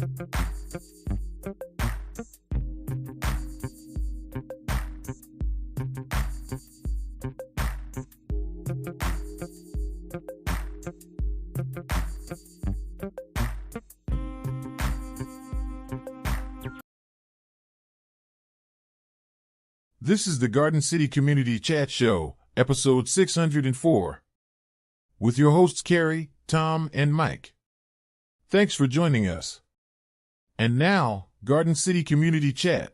This is the Garden City Community Chat Show, episode 604, with your hosts Carrie, Tom, and Mike. Thanks for joining us. And now, Garden City Community Chat.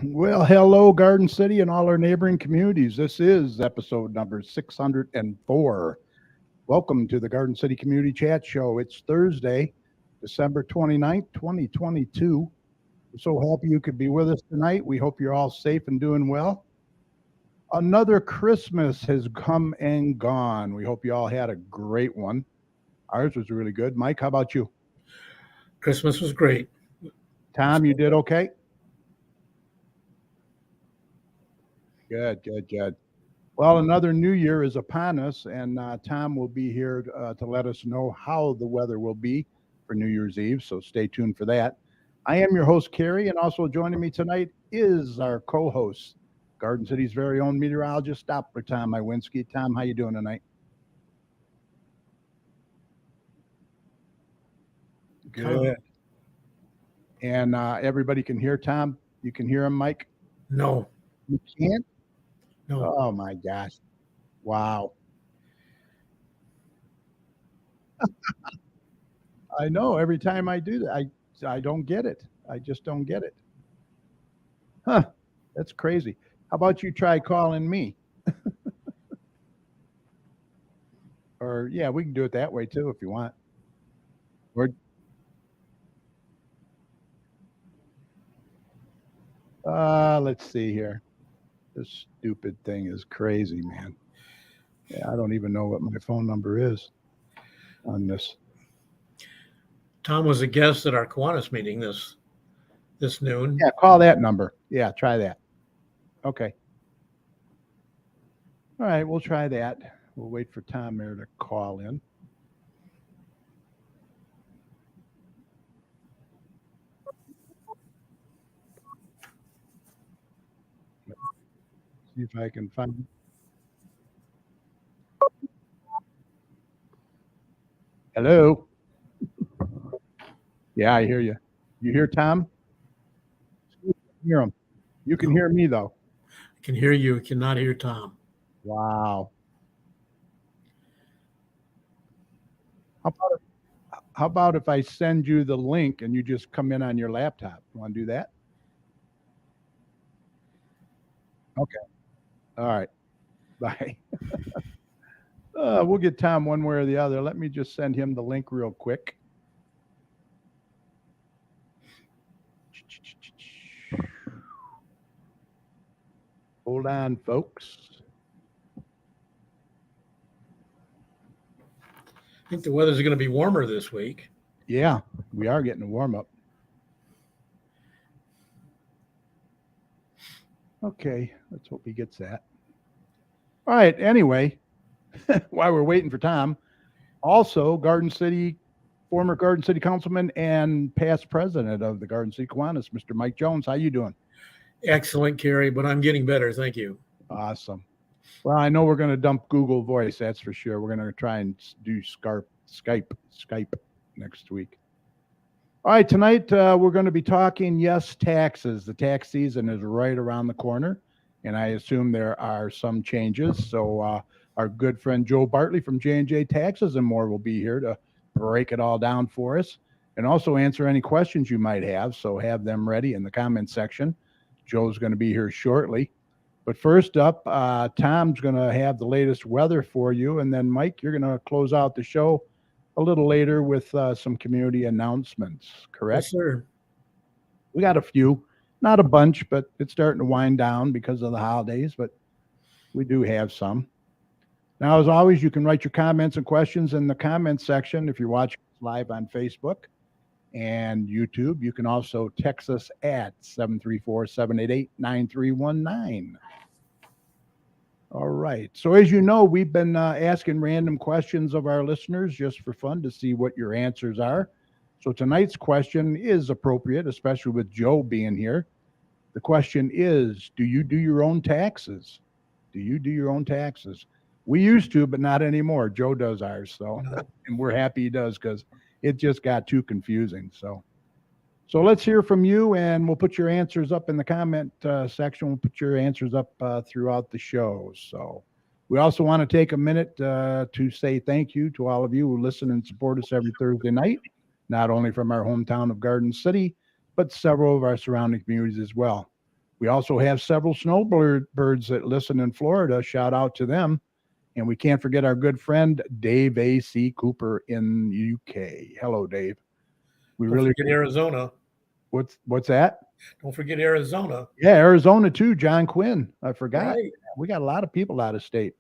Well, hello, Garden City and all our neighboring communities. This is episode number 604. Welcome to the Garden City Community Chat Show. It's Thursday, December 29th, 2022. We're so happy you could be with us tonight. We hope you're all safe and doing well. Another Christmas has come and gone. We hope you all had a great one. Ours was really good. Mike, how about you? Christmas was great. Tom, you did okay? Good. Well, another new year is upon us, and Tom will be here to let us know how the weather will be for New Year's Eve, so stay tuned for that. I am your host, Carrie, and also joining me tonight is our co-host, Garden City's very own meteorologist, Doppler Tom Iwinski. Tom, how you doing tonight? Good. And everybody can hear Tom? You can hear him, Mike? No. You can't? No. Oh my gosh. Wow. I know every time I do that, I don't get it. I just don't get it. Huh. That's crazy. How about you try calling me? Or yeah, we can do it that way too if you want. Or let's see here. This stupid thing is crazy, man. Yeah, I don't even know what my phone number is on this. Tom was a guest at our Kiwanis meeting this noon. Yeah, call that number. Yeah, try that. Okay. All right, we'll try that. We'll wait for Tom there to call in. See if I can find. Hello. Yeah, I hear you. You hear Tom? You can hear him. You can hear me though. I can hear you. I cannot hear Tom. Wow. How about if I send you the link and you just come in on your laptop? You want to do that? Okay. All right. Bye. We'll get Tom one way or the other. Let me just send him the link real quick. Hold on, folks. I think the weather's going to be warmer this week. Yeah, we are getting a warm up. Okay, let's hope he gets that. All right. Anyway, while we're waiting for Tom, also former Garden City councilman and past president of the Garden City Kiwanis, Mr. Mike Jones. How you doing? Excellent, Carrie, but I'm getting better. Thank you. Awesome. Well, I know we're going to dump Google Voice. That's for sure. We're going to try and do Skype next week. All right, tonight we're going to be talking, taxes. The tax season is right around the corner, and I assume there are some changes. So our good friend Joe Bartley from J&J Taxes and More will be here to break it all down for us and also answer any questions you might have. So have them ready in the comment section. Joe's going to be here shortly. But first up, Tom's going to have the latest weather for you, and then Mike, you're going to close out the show a little later with some community announcements, correct? Yes, sir. We got a few, not a bunch, but it's starting to wind down because of the holidays, but we do have some. Now, as always, you can write your comments and questions in the comments section if you're watching live on Facebook and YouTube. You can also text us at 734-788-9319. All right. So as you know, we've been asking random questions of our listeners just for fun to see what your answers are. So tonight's question is appropriate, especially with Joe being here. The question is, do you do your own taxes? Do you do your own taxes? We used to, but not anymore. Joe does ours. So, and we're happy he does because it just got too confusing. So let's hear from you, and we'll put your answers up in the comment section. We'll put your answers up throughout the show. So we also want to take a minute to say thank you to all of you who listen and support us every Thursday night, not only from our hometown of Garden City, but several of our surrounding communities as well. We also have several snowbirds that listen in Florida. Shout out to them. And we can't forget our good friend, Dave A.C. Cooper in UK. Hello, Dave. Don't forget Arizona. What's that? Don't forget Arizona. Yeah, Arizona too. John Quinn. I forgot. Right. We got a lot of people out of state.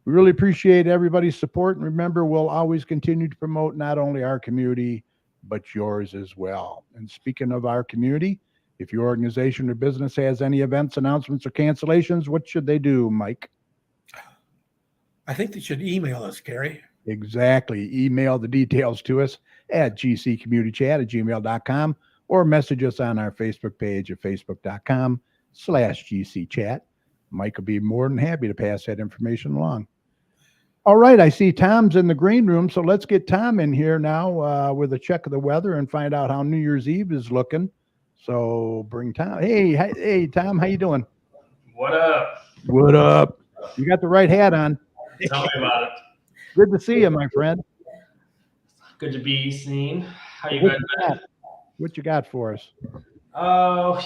We really appreciate everybody's support. And remember, we'll always continue to promote not only our community, but yours as well. And speaking of our community, if your organization or business has any events, announcements, or cancellations, what should they do, Mike? I think they should email us, Carrie. Exactly. Email the details to us at gccommunitychat@gmail.com or message us on our Facebook page at facebook.com/gcchat. Mike will be more than happy to pass that information along. All right. I see Tom's in the green room, so let's get Tom in here now with a check of the weather and find out how New Year's Eve is looking. So bring Tom. Hey, Tom, how you doing? What up? What up? You got the right hat on. Tell me about it. Good to see you, my friend. Good to be seen. How you guys been? What you got for us? Oh, a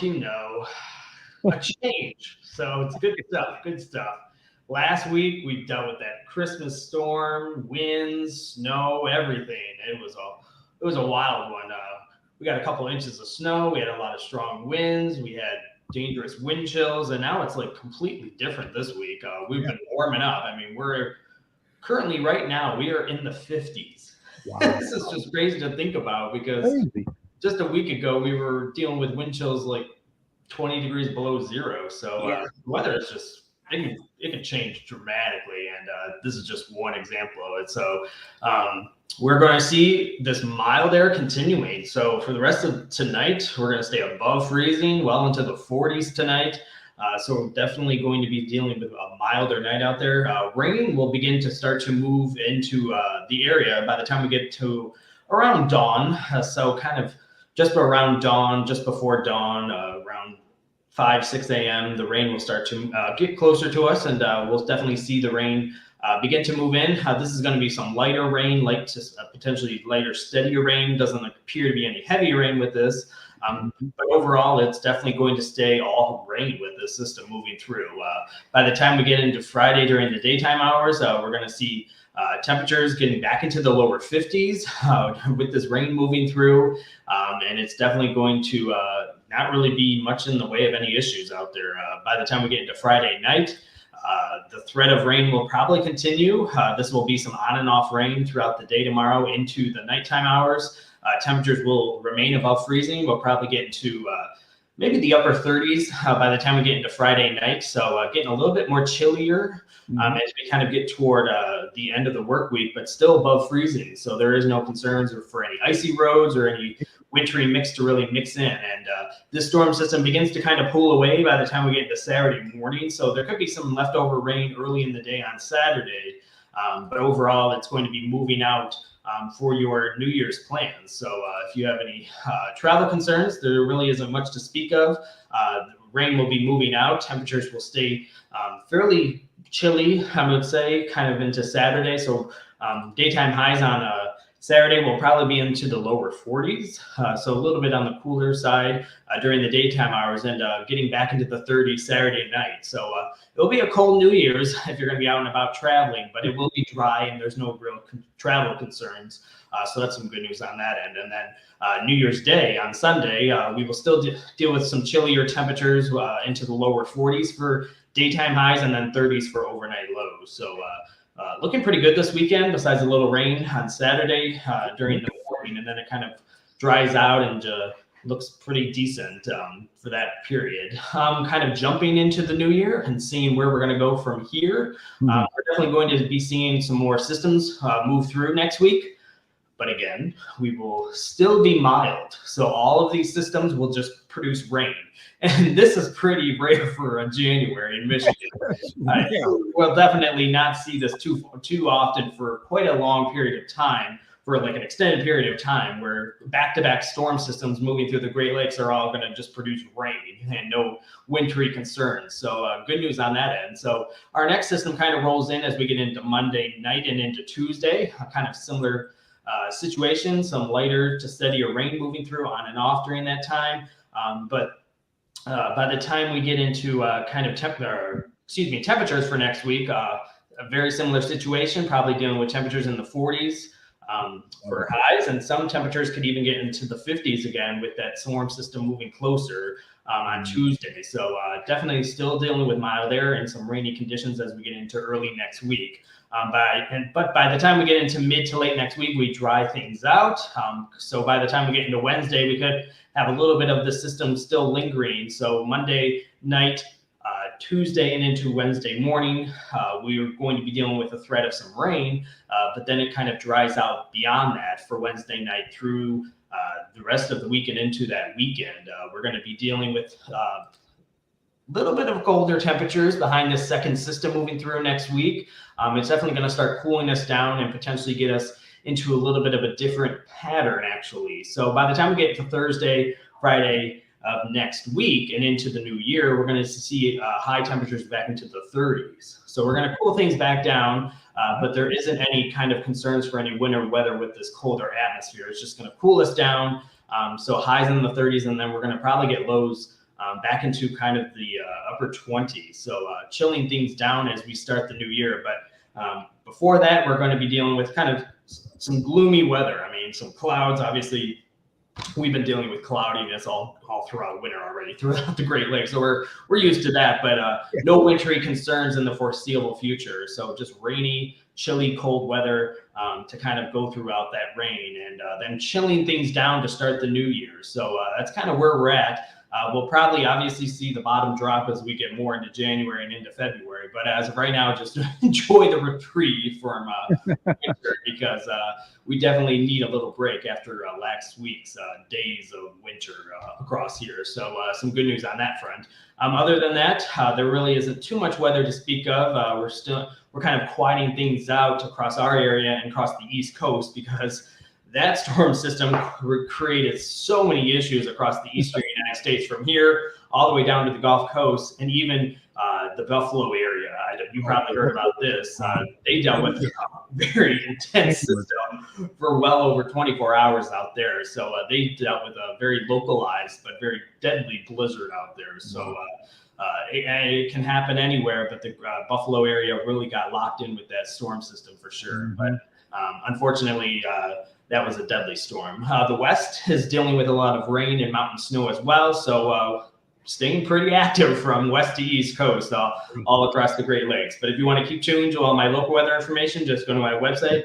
change. So it's good stuff. Good stuff. Last week we dealt with that Christmas storm, winds, snow, everything. It was a wild one. We got a couple inches of snow. We had a lot of strong winds. We had dangerous wind chills, and now it's like completely different this week. We've been warming up. I mean, we're currently right now we are in the 50s. Wow. This is just crazy to think about because just a week ago we were dealing with wind chills like 20 degrees below zero. So the weather is just it can change dramatically, and this is just one example of it. So we're going to see this mild air continuing. So for the rest of tonight, we're going to stay above freezing, well into the 40s tonight. So we're definitely going to be dealing with a milder night out there. Rain will begin to start to move into the area by the time we get to around dawn. So kind of just around dawn, just before dawn, around 5-6 a.m., the rain will start to get closer to us, and we'll definitely see the rain begin to move in. This is going to be some lighter rain, potentially lighter, steadier rain. Doesn't appear to be any heavy rain with this. But overall, it's definitely going to stay all rain with this system moving through. By the time we get into Friday during the daytime hours, we're going to see temperatures getting back into the lower 50s with this rain moving through. And it's definitely going to not really be much in the way of any issues out there. By the time we get into Friday night, the threat of rain will probably continue. This will be some on and off rain throughout the day tomorrow into the nighttime hours. Temperatures will remain above freezing. We'll probably get into maybe the upper 30s by the time we get into Friday night. So getting a little bit more chillier as we kind of get toward the end of the work week, but still above freezing. So there is no concerns for any icy roads or any wintry mix to really mix in. And this storm system begins to kind of pull away by the time we get into Saturday morning. So there could be some leftover rain early in the day on Saturday. But overall, it's going to be moving out for your New Year's plans. So if you have any travel concerns, there really isn't much to speak of. The rain will be moving out. Temperatures will stay fairly chilly, I would say, kind of into Saturday. So daytime highs on Saturday will probably be into the lower 40s. So a little bit on the cooler side during the daytime hours, and getting back into the 30s Saturday night. So it'll be a cold New Year's if you're going to be out and about traveling, but it will be dry and there's no real travel concerns. So that's some good news on that end. And then New Year's Day on Sunday, we will still deal with some chillier temperatures into the lower 40s for daytime highs and then 30s for overnight lows. So looking pretty good this weekend, besides a little rain on Saturday during the morning, and then it kind of dries out and looks pretty decent for that period. Kind of jumping into the new year and seeing where we're going to go from here. We're definitely going to be seeing some more systems move through next week. But again, we will still be mild. So all of these systems will just produce rain. And this is pretty rare for a January in Michigan. We'll definitely not see this too often for quite a long period of time, for like an extended period of time, where back-to-back storm systems moving through the Great Lakes are all going to just produce rain and no wintry concerns. So good news on that end. So our next system kind of rolls in as we get into Monday night and into Tuesday, a kind of similar situation, some lighter to steadier rain moving through on and off during that time. But by the time we get into kind of temperatures for next week, a very similar situation, probably dealing with temperatures in the 40s for highs, and some temperatures could even get into the 50s again with that storm system moving closer on Tuesday. So definitely still dealing with mild air and some rainy conditions as we get into early next week. But by the time we get into mid to late next week, we dry things out. So by the time we get into Wednesday, we could have a little bit of the system still lingering. So Monday night, Tuesday, and into Wednesday morning, we are going to be dealing with a threat of some rain, but then it kind of dries out beyond that for Wednesday night through the rest of the week and into that weekend. We're going to be dealing with little bit of colder temperatures behind this second system moving through next week. It's definitely going to start cooling us down and potentially get us into a little bit of a different pattern, actually. So by the time we get to Thursday, Friday of next week and into the new year, we're going to see high temperatures back into the 30s. So we're going to cool things back down, but there isn't any kind of concerns for any winter weather with this colder atmosphere. It's just going to cool us down. So highs in the 30s, and then we're going to probably get lows back into kind of the upper 20s. So chilling things down as we start the new year. But before that, we're going to be dealing with kind of some gloomy weather. I mean, some clouds. Obviously, we've been dealing with cloudiness all throughout winter already, throughout the Great Lakes. So we're used to that, but no wintry concerns in the foreseeable future. So just rainy, chilly, cold weather to kind of go throughout that rain, and then chilling things down to start the new year. So that's kind of where we're at. We'll probably obviously see the bottom drop as we get more into January and into February. But as of right now, just enjoy the reprieve from winter, because we definitely need a little break after last week's days of winter across here. So some good news on that front. Other than that, there really isn't too much weather to speak of. We're kind of quieting things out across our area and across the East Coast, because that storm system created so many issues across the eastern United States, from here all the way down to the Gulf Coast and even the Buffalo area. You probably heard about this. They dealt with a very intense system for well over 24 hours out there. So they dealt with a very localized but very deadly blizzard out there. So it can happen anywhere, but the Buffalo area really got locked in with that storm system for sure. But unfortunately, that was a deadly storm. The West is dealing with a lot of rain and mountain snow as well. So staying pretty active from west to east coast all across the Great Lakes. But if you want to keep tuned to all my local weather information, just go to my website,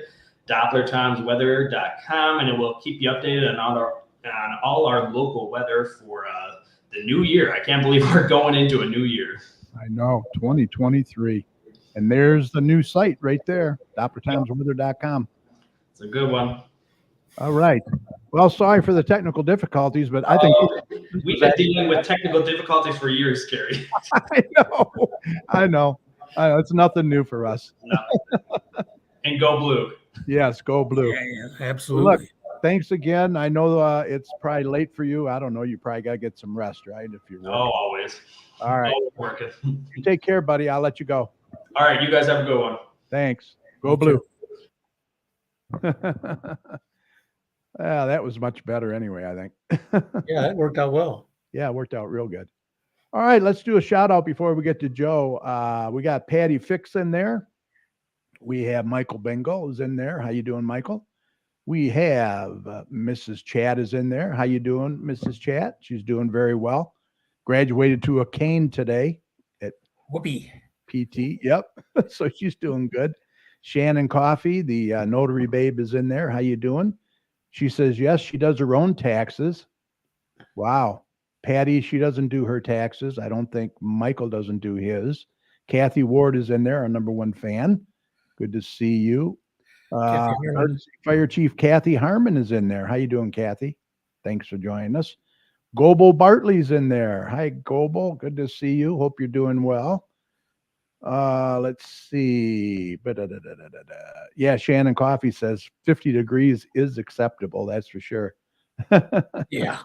DopplerTomsWeather.com, and it will keep you updated on all our local weather for the new year. I can't believe we're going into a new year. I know, 2023. And there's the new site right there, doppertimesweather.com. It's a good one. All right. Well, sorry for the technical difficulties, but I think we've been dealing with technical difficulties for years, Kerry. I know. It's nothing new for us. No. And go blue. Yes, go blue. Yeah, absolutely. Look, thanks again. I know it's probably late for you. I don't know. You probably got to get some rest, right? If you're working. Always. All right. Always working. You take care, buddy. I'll let you go. All right. You guys have a good one. Thanks. Go blue. Yeah, that was much better anyway, I think. Yeah, that worked out well. Yeah, it worked out real good. All right, let's do a shout out before we get to Joe. We got Patty Fix in there. We have Michael Bengal is in there. How you doing, Michael? We have Mrs. Chat is in there. How you doing, Mrs. Chat? She's doing very well. Graduated to a cane today at Whoopee. PT. Yep. So she's doing good. Shannon Coffee, the notary babe, is in there. How you doing? She says, yes, she does her own taxes. Wow. Patty, she doesn't do her taxes. I don't think Michael doesn't do his. Kathy Ward is in there, our number one fan. Good to see you. Fire Chief Kathy Harmon is in there. How you doing, Kathy? Thanks for joining us. Joe Bartley's in there. Hi, Joe. Good to see you. Hope you're doing well. Let's see. Yeah, Shannon Coffee says 50 degrees is acceptable. That's for sure. Yeah.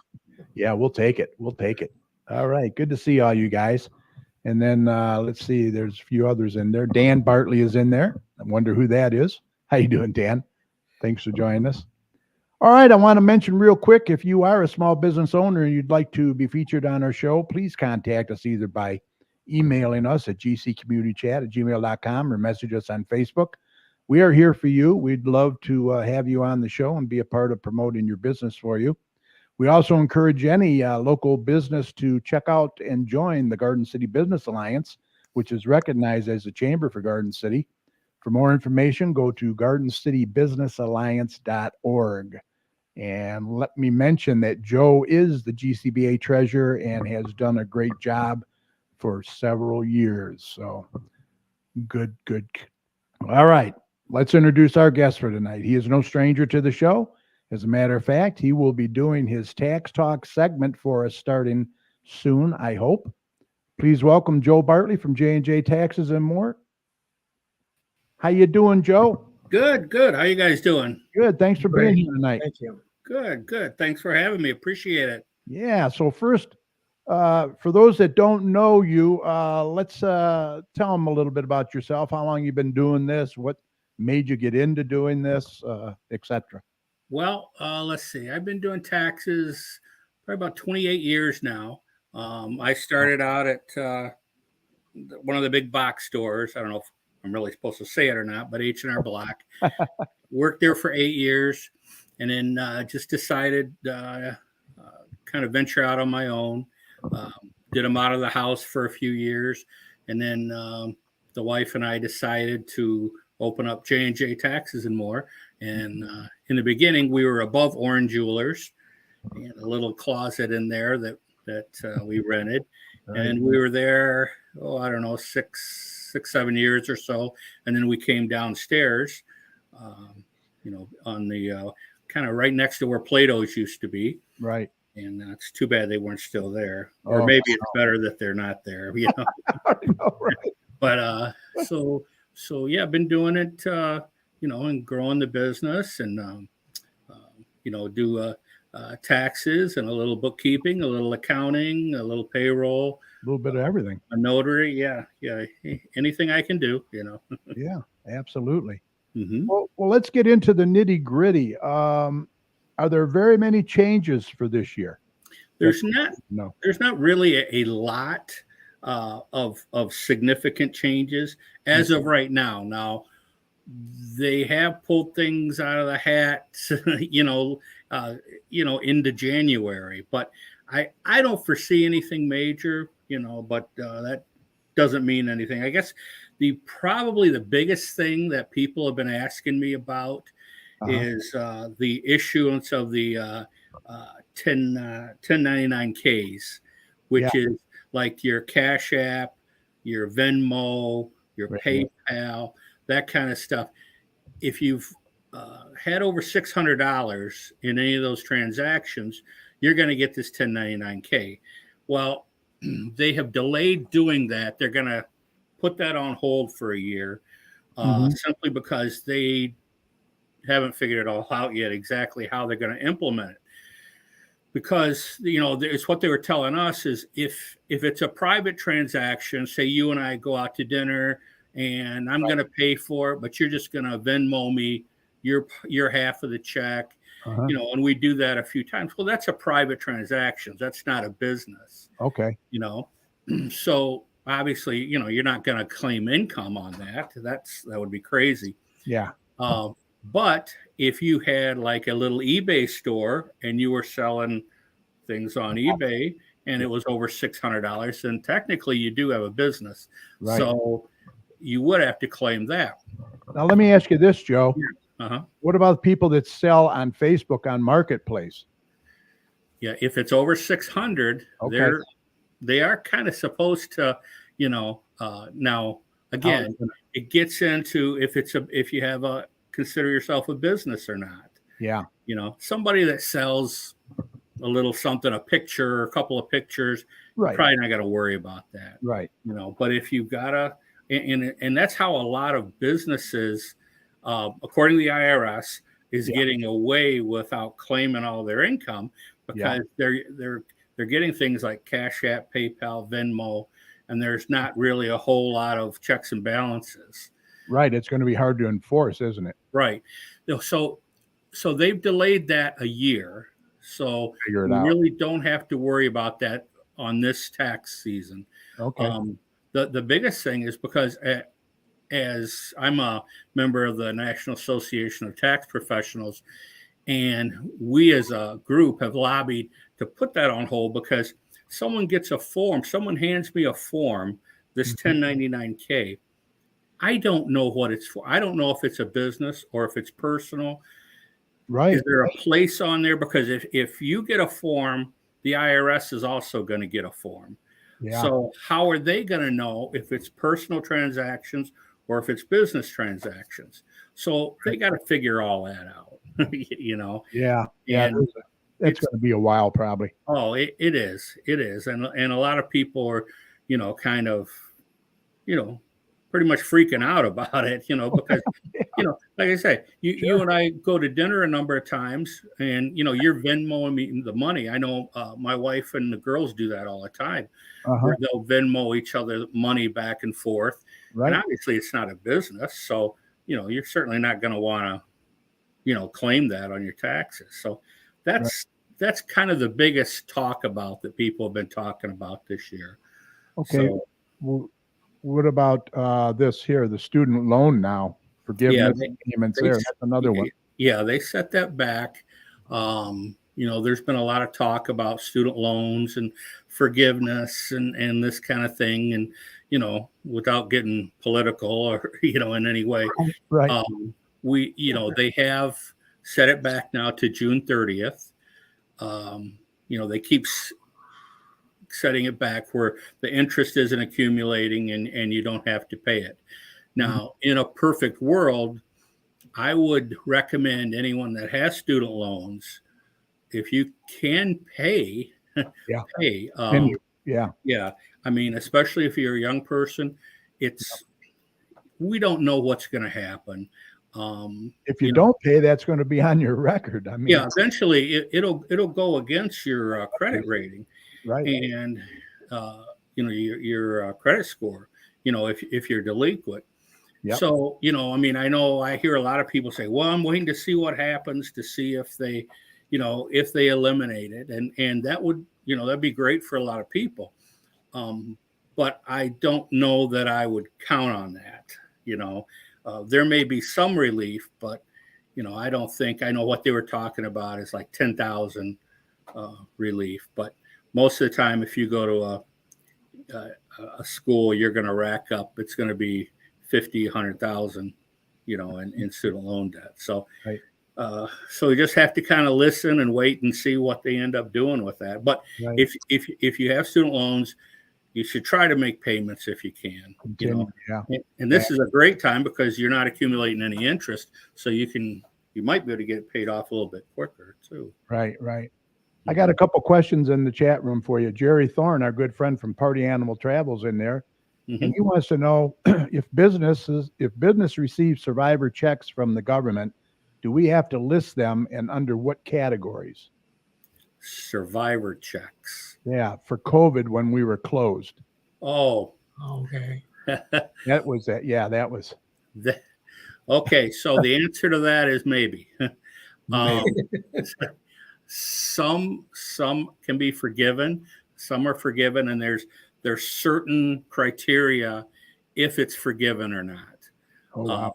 Yeah, we'll take it. We'll take it. All right. Good to see all you guys. And then let's see. There's a few others in there. Dan Bartley is in there. I wonder who that is. How you doing, Dan? Thanks for joining us. All right. I want to mention real quick, if you are a small business owner and you'd like to be featured on our show, please contact us either by emailing us at gcommunitychat@gmail.com or message us on Facebook. We are here for you. We'd love to have you on the show and be a part of promoting your business for you. We also encourage any local business to check out and join the Garden City Business Alliance, which is recognized as a chamber for Garden City. For more information, go to gardencitybusinessalliance.org. And let me mention that Joe is the GCBA treasurer and has done a great job for several years. So good. All right. Let's introduce our guest for tonight. He is no stranger to the show. As a matter of fact, he will be doing his Tax Talk segment for us starting soon, I hope. Please welcome Joe Bartley from J&J Taxes and More. How you doing, Joe? Good. How you guys doing? Good. Thanks for being here tonight. Thank you. Good. Thanks for having me. Appreciate it. Yeah. So first, for those that don't know you, let's tell them a little bit about yourself. How long you've been doing this? What made you get into doing this, etc. Well, let's see. I've been doing taxes probably about 28 years now. I started out at one of the big box stores. I don't know if I'm really supposed to say it or not, but H&R Block. Worked there for 8 years, and then just decided kind of venture out on my own. Did them out of the house for a few years, and then the wife and I decided to open up J&J Taxes and More. And in the beginning, we were above Orange Jewelers, and a little closet in there that we rented. Right. And we were there, I don't know, 7 years or so. And then we came downstairs, on the kind of right next to where Plato's used to be. Right. And it's too bad they weren't still there. Or maybe it's better that they're not there, I know, right. But so yeah, I've been doing it, and growing the business and, do taxes and a little bookkeeping, a little accounting, a little payroll. A little bit of everything. A notary. Yeah. Anything I can do, Yeah, absolutely. Mm-hmm. Well, let's get into the nitty gritty. Are there very many changes for this year? There's not really a lot of significant changes as of right now. Now, they have pulled things out of the hat, into January, but I don't foresee anything major, but that doesn't mean anything. I guess probably the biggest thing that people have been asking me about is the issuance of the 1099Ks, which is like your Cash App, your Venmo, your PayPal, that kind of stuff. If you've had over $600 in any of those transactions, you're going to get this 1099K. Well, they have delayed doing that. They're going to put that on hold for a year, simply because they haven't figured it all out yet exactly how they're going to implement it. Because, you know, it's what they were telling us is if it's a private transaction, say you and I go out to dinner and I'm going to pay for it, but you're just going to Venmo me your half of the check, you know, and we do that a few times. Well, that's a private transaction. That's not a business. Okay. You know, so obviously, you know, you're not going to claim income on that. That would be crazy. Yeah. But if you had like a little eBay store and you were selling things on eBay and it was over $600, then technically you do have a business. Right. So you would have to claim that. Now, let me ask you this, Joe. What about people that sell on Facebook on Marketplace? Yeah, if it's over 600, they are kind of supposed to, you know, now again, it gets into if you have consider yourself a business or not. Yeah. You know, somebody that sells a little something, a picture, a couple of pictures, probably not got to worry about that. Right. You know, but if you've got and that's how a lot of businesses, according to the IRS, is getting away without claiming all their income, because they're getting things like Cash App, PayPal, Venmo, and there's not really a whole lot of checks and balances. Right. It's going to be hard to enforce, isn't it? Right. So they've delayed that a year. So you really don't have to worry about that on this tax season. Okay. The biggest thing is because as I'm a member of the National Association of Tax Professionals, and we as a group have lobbied to put that on hold because someone hands me a form, this 1099K. I don't know what it's for. I don't know if it's a business or if it's personal. Right. Is there a place on there? Because if you get a form, the IRS is also going to get a form. Yeah. So how are they going to know if it's personal transactions or if it's business transactions? So they got to figure all that out, you know? Yeah. Yeah. And it's going to be a while probably. Oh, it is. It is. And a lot of people are, you know, kind of, you know, pretty much freaking out about it, you know, because, you know, like I say, you and I go to dinner a number of times and, you know, you're Venmoing me the money. I know my wife and the girls do that all the time, where they'll Venmo each other money back and forth. Right. And obviously it's not a business. So, you know, you're certainly not going to want to, you know, claim that on your taxes. So that's kind of the biggest talk about that people have been talking about this year. Okay. So, well, what about this here, the student loan now? Forgiveness payments there. That's another one. Yeah, they set that back. You know, there's been a lot of talk about student loans and forgiveness and this kind of thing. And, you know, without getting political or, you know, in any way, right. You know, they have set it back now to June 30th. You know, they keep setting it back where the interest isn't accumulating and you don't have to pay it. Now, in a perfect world, I would recommend anyone that has student loans, if you can pay, pay. Yeah. I mean, especially if you're a young person, we don't know what's going to happen. If you don't pay, that's going to be on your record. I mean, eventually it'll go against your credit rating. Right. And, you know, your credit score, you know, if you're delinquent. Yep. So, you know, I mean, I hear a lot of people say, well, I'm waiting to see what happens to see if they, you know, if they eliminate it. And that would, you know, that'd be great for a lot of people. But I don't know that I would count on that. You know, there may be some relief, but, you know, I don't think I know what they were talking about is like 10,000 relief. But most of the time, if you go to a school, you're going to rack up. It's going to be 50, 100,000, you know, in student loan debt. So, So you just have to kind of listen and wait and see what they end up doing with that. But Right. if you have student loans, you should try to make payments if you can. Continue, yeah. And this is a great time because you're not accumulating any interest, so you might be able to get it paid off a little bit quicker too. Right. I got a couple questions in the chat room for you. Jerry Thorne, our good friend from Party Animal Travels, in there, and he wants to know if business receives survivor checks from the government, do we have to list them and under what categories? Survivor checks. Yeah, for COVID when we were closed. Oh, Okay. That was that. Yeah, that was. Okay, so the answer to that is maybe. Some can be forgiven, some are forgiven, and there's certain criteria if it's forgiven or not. Oh, wow.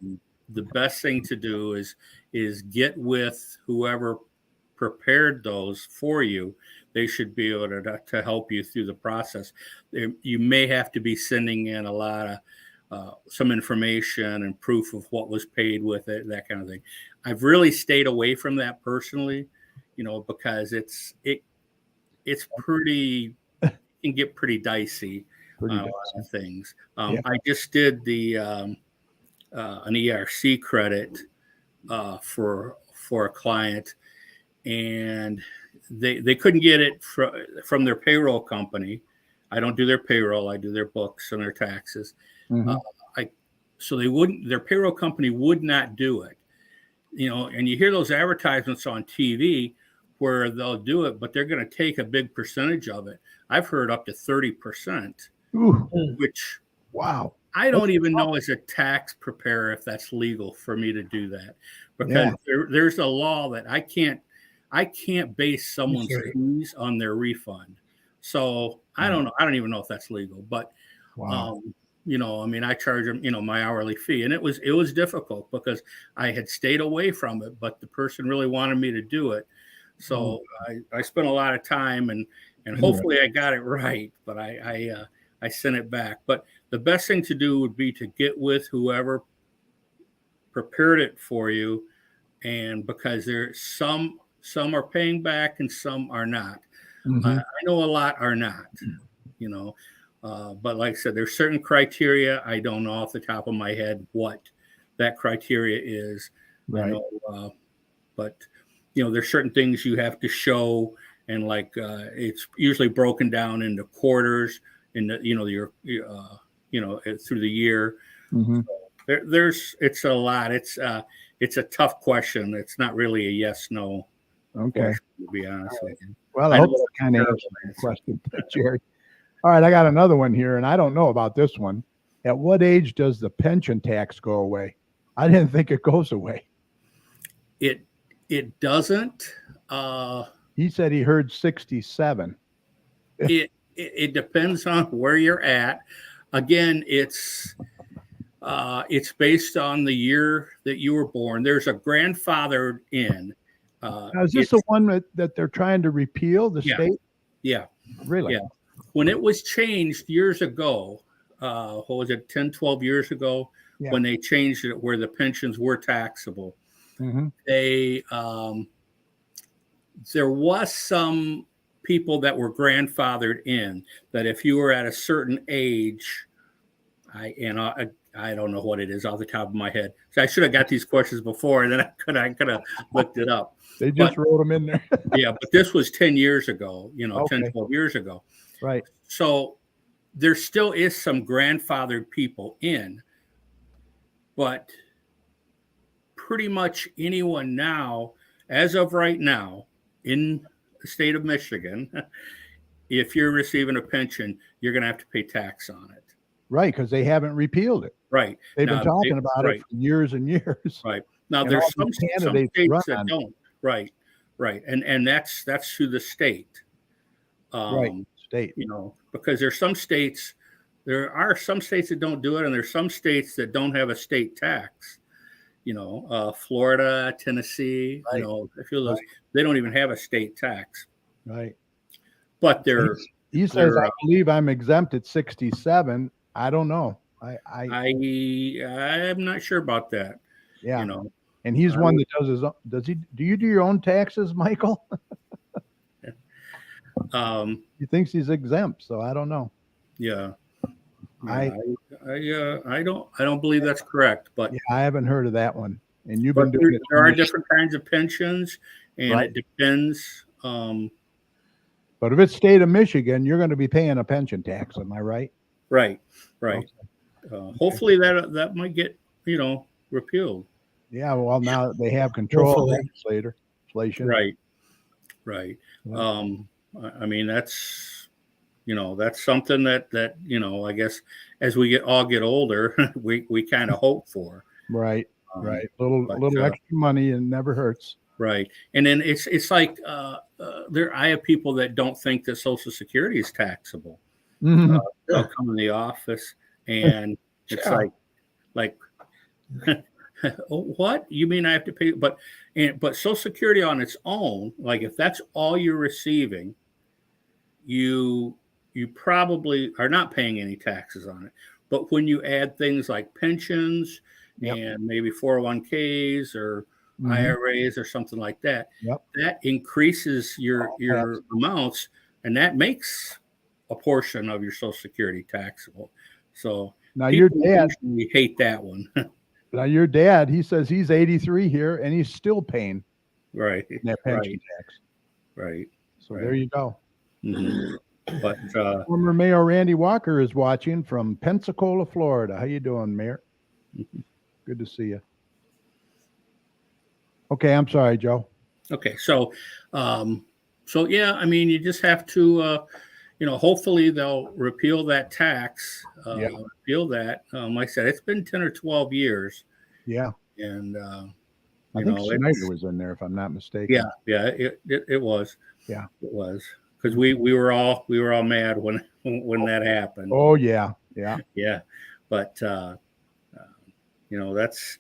The best thing to do is get with whoever prepared those for you. They should be able to help you through the process. You may have to be sending in a lot of some information and proof of what was paid with it, that kind of thing. I've really stayed away from that personally, because it's pretty, it can get pretty dicey on a lot of things. I just did an ERC credit for a client, and they couldn't get it from their payroll company. I don't do their payroll. I do their books and their taxes. So their payroll company would not do it, and you hear those advertisements on TV where they'll do it, but they're going to take a big percentage of it. I've heard up to 30%, which, wow. I don't even know as a tax preparer if that's legal for me to do that, because there's a law that I can't base someone's fees on their refund. So I don't know. I don't even know if that's legal, but I charge them, my hourly fee, and it was difficult because I had stayed away from it, but the person really wanted me to do it. So I spent a lot of time and hopefully I got it right, but I sent it back. But the best thing to do would be to get with whoever prepared it for you, and because some are paying back and some are not. I know a lot are not, but like I said, there's certain criteria. I don't know off the top of my head what that criteria is. Right. But there's certain things you have to show, and it's usually broken down into quarters in your through the year. So it's a lot. It's a tough question. It's not really a yes no. Okay. To be honest with you. Well, I hope that kind of answers the question, Jerry. All right, I got another one here, and I don't know about this one. At what age does the pension tax go away? I didn't think it goes away. It doesn't. He said he heard 67. It depends on where you're at. Again, it's based on the year that you were born. There's a grandfathered in. Now, is this the one that they're trying to repeal, the state? Yeah. Really? Yeah. When it was changed years ago, what was it, 10, 12 years ago, when they changed it where the pensions were taxable, there was some people that were grandfathered in that if you were at a certain age, I don't know what it is off the top of my head. So I should have got these questions before, and then I could have looked it up. They just wrote them in there. Yeah, but this was 10 years ago, 10, 12 years ago. Right. So there still is some grandfathered people in, but pretty much anyone now, as of right now, in the state of Michigan, if you're receiving a pension, you're going to have to pay tax on it. Right, because they haven't repealed it. Right. They've been talking about it for years and years. Right. Now, there's some states that don't. Right. And that's through the state. State. Because there are some states that don't do it, and there's some states that don't have a state tax. Florida, Tennessee, a few of those, they don't even have a state tax. Right. But he says, I believe I'm exempt at 67. I don't know. I'm not sure about that. Yeah. And he's one that does his own. Do you do your own taxes, Michael? He thinks he's exempt, so I don't know. Yeah. I don't believe that's correct, but yeah, I haven't heard of that one. And you've but been doing it. there are different kinds of pensions, and Right. it depends. But if it's state of Michigan, you're going to be paying a pension tax. Am I right? Right. Okay. Hopefully that might get repealed. Yeah. Well, now they have control of legislation. Right. Yeah. I mean, that's something that I guess as we all get older, we kind of hope for. Right. Right. A little extra money and never hurts. Right. And then it's like I have people that don't think that Social Security is taxable. Mhm. They'll come in the office and it's like oh, what? You mean I have to pay? But Social Security on its own, like if that's all you're receiving, you probably are not paying any taxes on it. But when you add things like pensions and maybe 401ks or IRAs or something like that, that increases your amounts, and that makes a portion of your Social Security taxable. So now your dad, we hate that one. Now your dad, he says he's 83 here and he's still paying that pension tax. Right. So there you go. Mm-hmm. But former Mayor Randy Walker is watching from Pensacola, Florida. How you doing, Mayor? Good to see you. Okay, I'm sorry, Joe. Okay, so yeah, I mean, you just have to, hopefully they'll repeal that tax. Repeal that. Like I said, it's been 10 or 12 years. Yeah, and I think Snyder was in there, if I'm not mistaken. Yeah, it was. Yeah, it was because we were all mad when that happened. Oh yeah. But that's.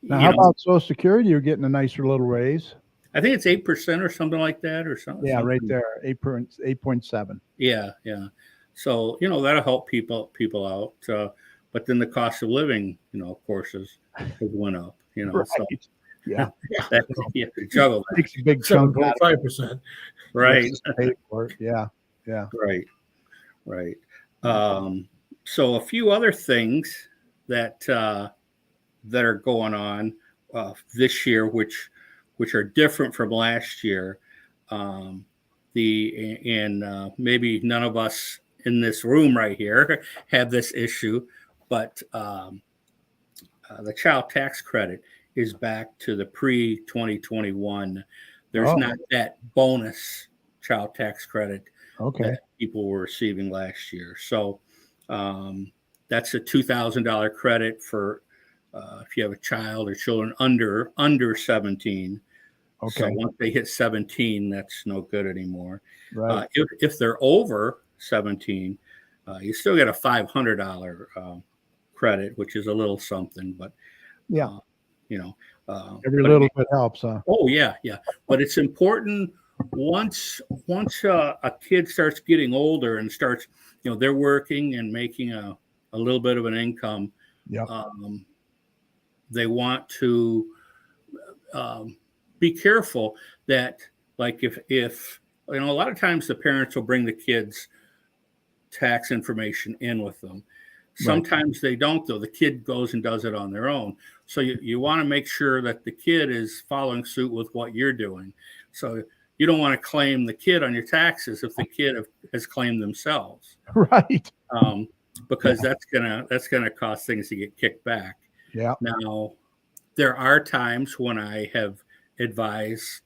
Now, how about Social Security? You're getting a nicer little raise. I think it's 8% or something like that, or something. Yeah, right there, 8.7. Yeah. So that'll help people out. But then the cost of living, of course, has went up. Right. So yeah, you have to juggle that. Takes a big chunk. 7.5%. Right. Pay for it. Yeah. Right. So a few other things that are going on this year, which are different from last year. Maybe none of us in this room right here have this issue, but the child tax credit is back to the pre-2021. There's not that bonus child tax credit that people were receiving last year. So that's a $2,000 credit for if you have a child or children under 17. Okay. So once they hit 17, that's no good anymore. Right. If they're over 17, you still get a $500 credit, which is a little something, but every little bit helps, huh? Oh yeah. But it's important once a kid starts getting older and starts, they're working and making a little bit of an income. They want to be careful that, like, if a lot of times the parents will bring the kids' tax information in with them. Sometimes they don't, though. The kid goes and does it on their own. So you want to make sure that the kid is following suit with what you're doing. So you don't want to claim the kid on your taxes if the kid has claimed themselves. Right. Because that's gonna cause things to get kicked back. Yeah. Now, there are times when I have advised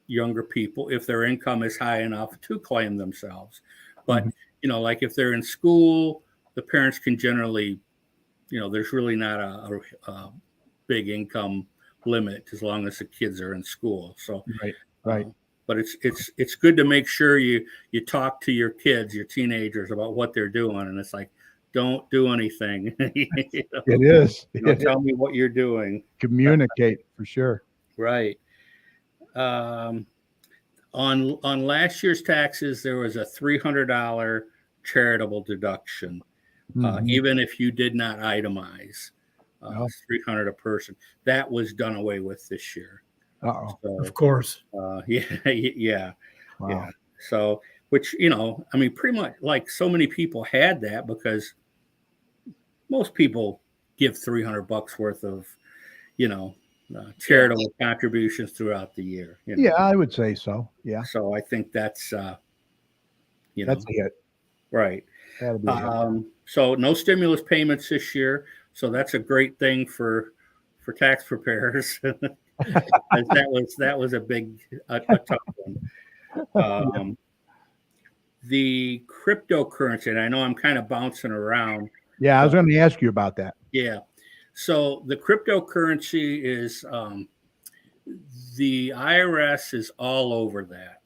younger people, if their income is high enough, to claim themselves. But like if they're in school, the parents can generally, there's really not a big income limit as long as the kids are in school. So right. But it's good to make sure you talk to your kids, your teenagers, about what they're doing, and it's like, don't do anything. It is. Tell me what you're doing. Communicate for sure. Right. On last year's taxes, there was a $300 charitable deduction, even if you did not itemize. Oh. 300 a person. That was done away with this year. Uh-oh. So, Of course. yeah. Wow. Yeah. So, which, you know, I mean, pretty much like so many people had that because most people give $300 worth of, you know, charitable contributions throughout the year. You know? Yeah, I would say so. Yeah. So I think that's, you know, That's a hit. right. That'll be a hit. So no stimulus payments this year. So that's a great thing for tax preparers. that was a big, a tough one. The cryptocurrency, and I know I'm kind of bouncing around. Yeah, I was going to ask you about that. Yeah. So the cryptocurrency is the IRS is all over that,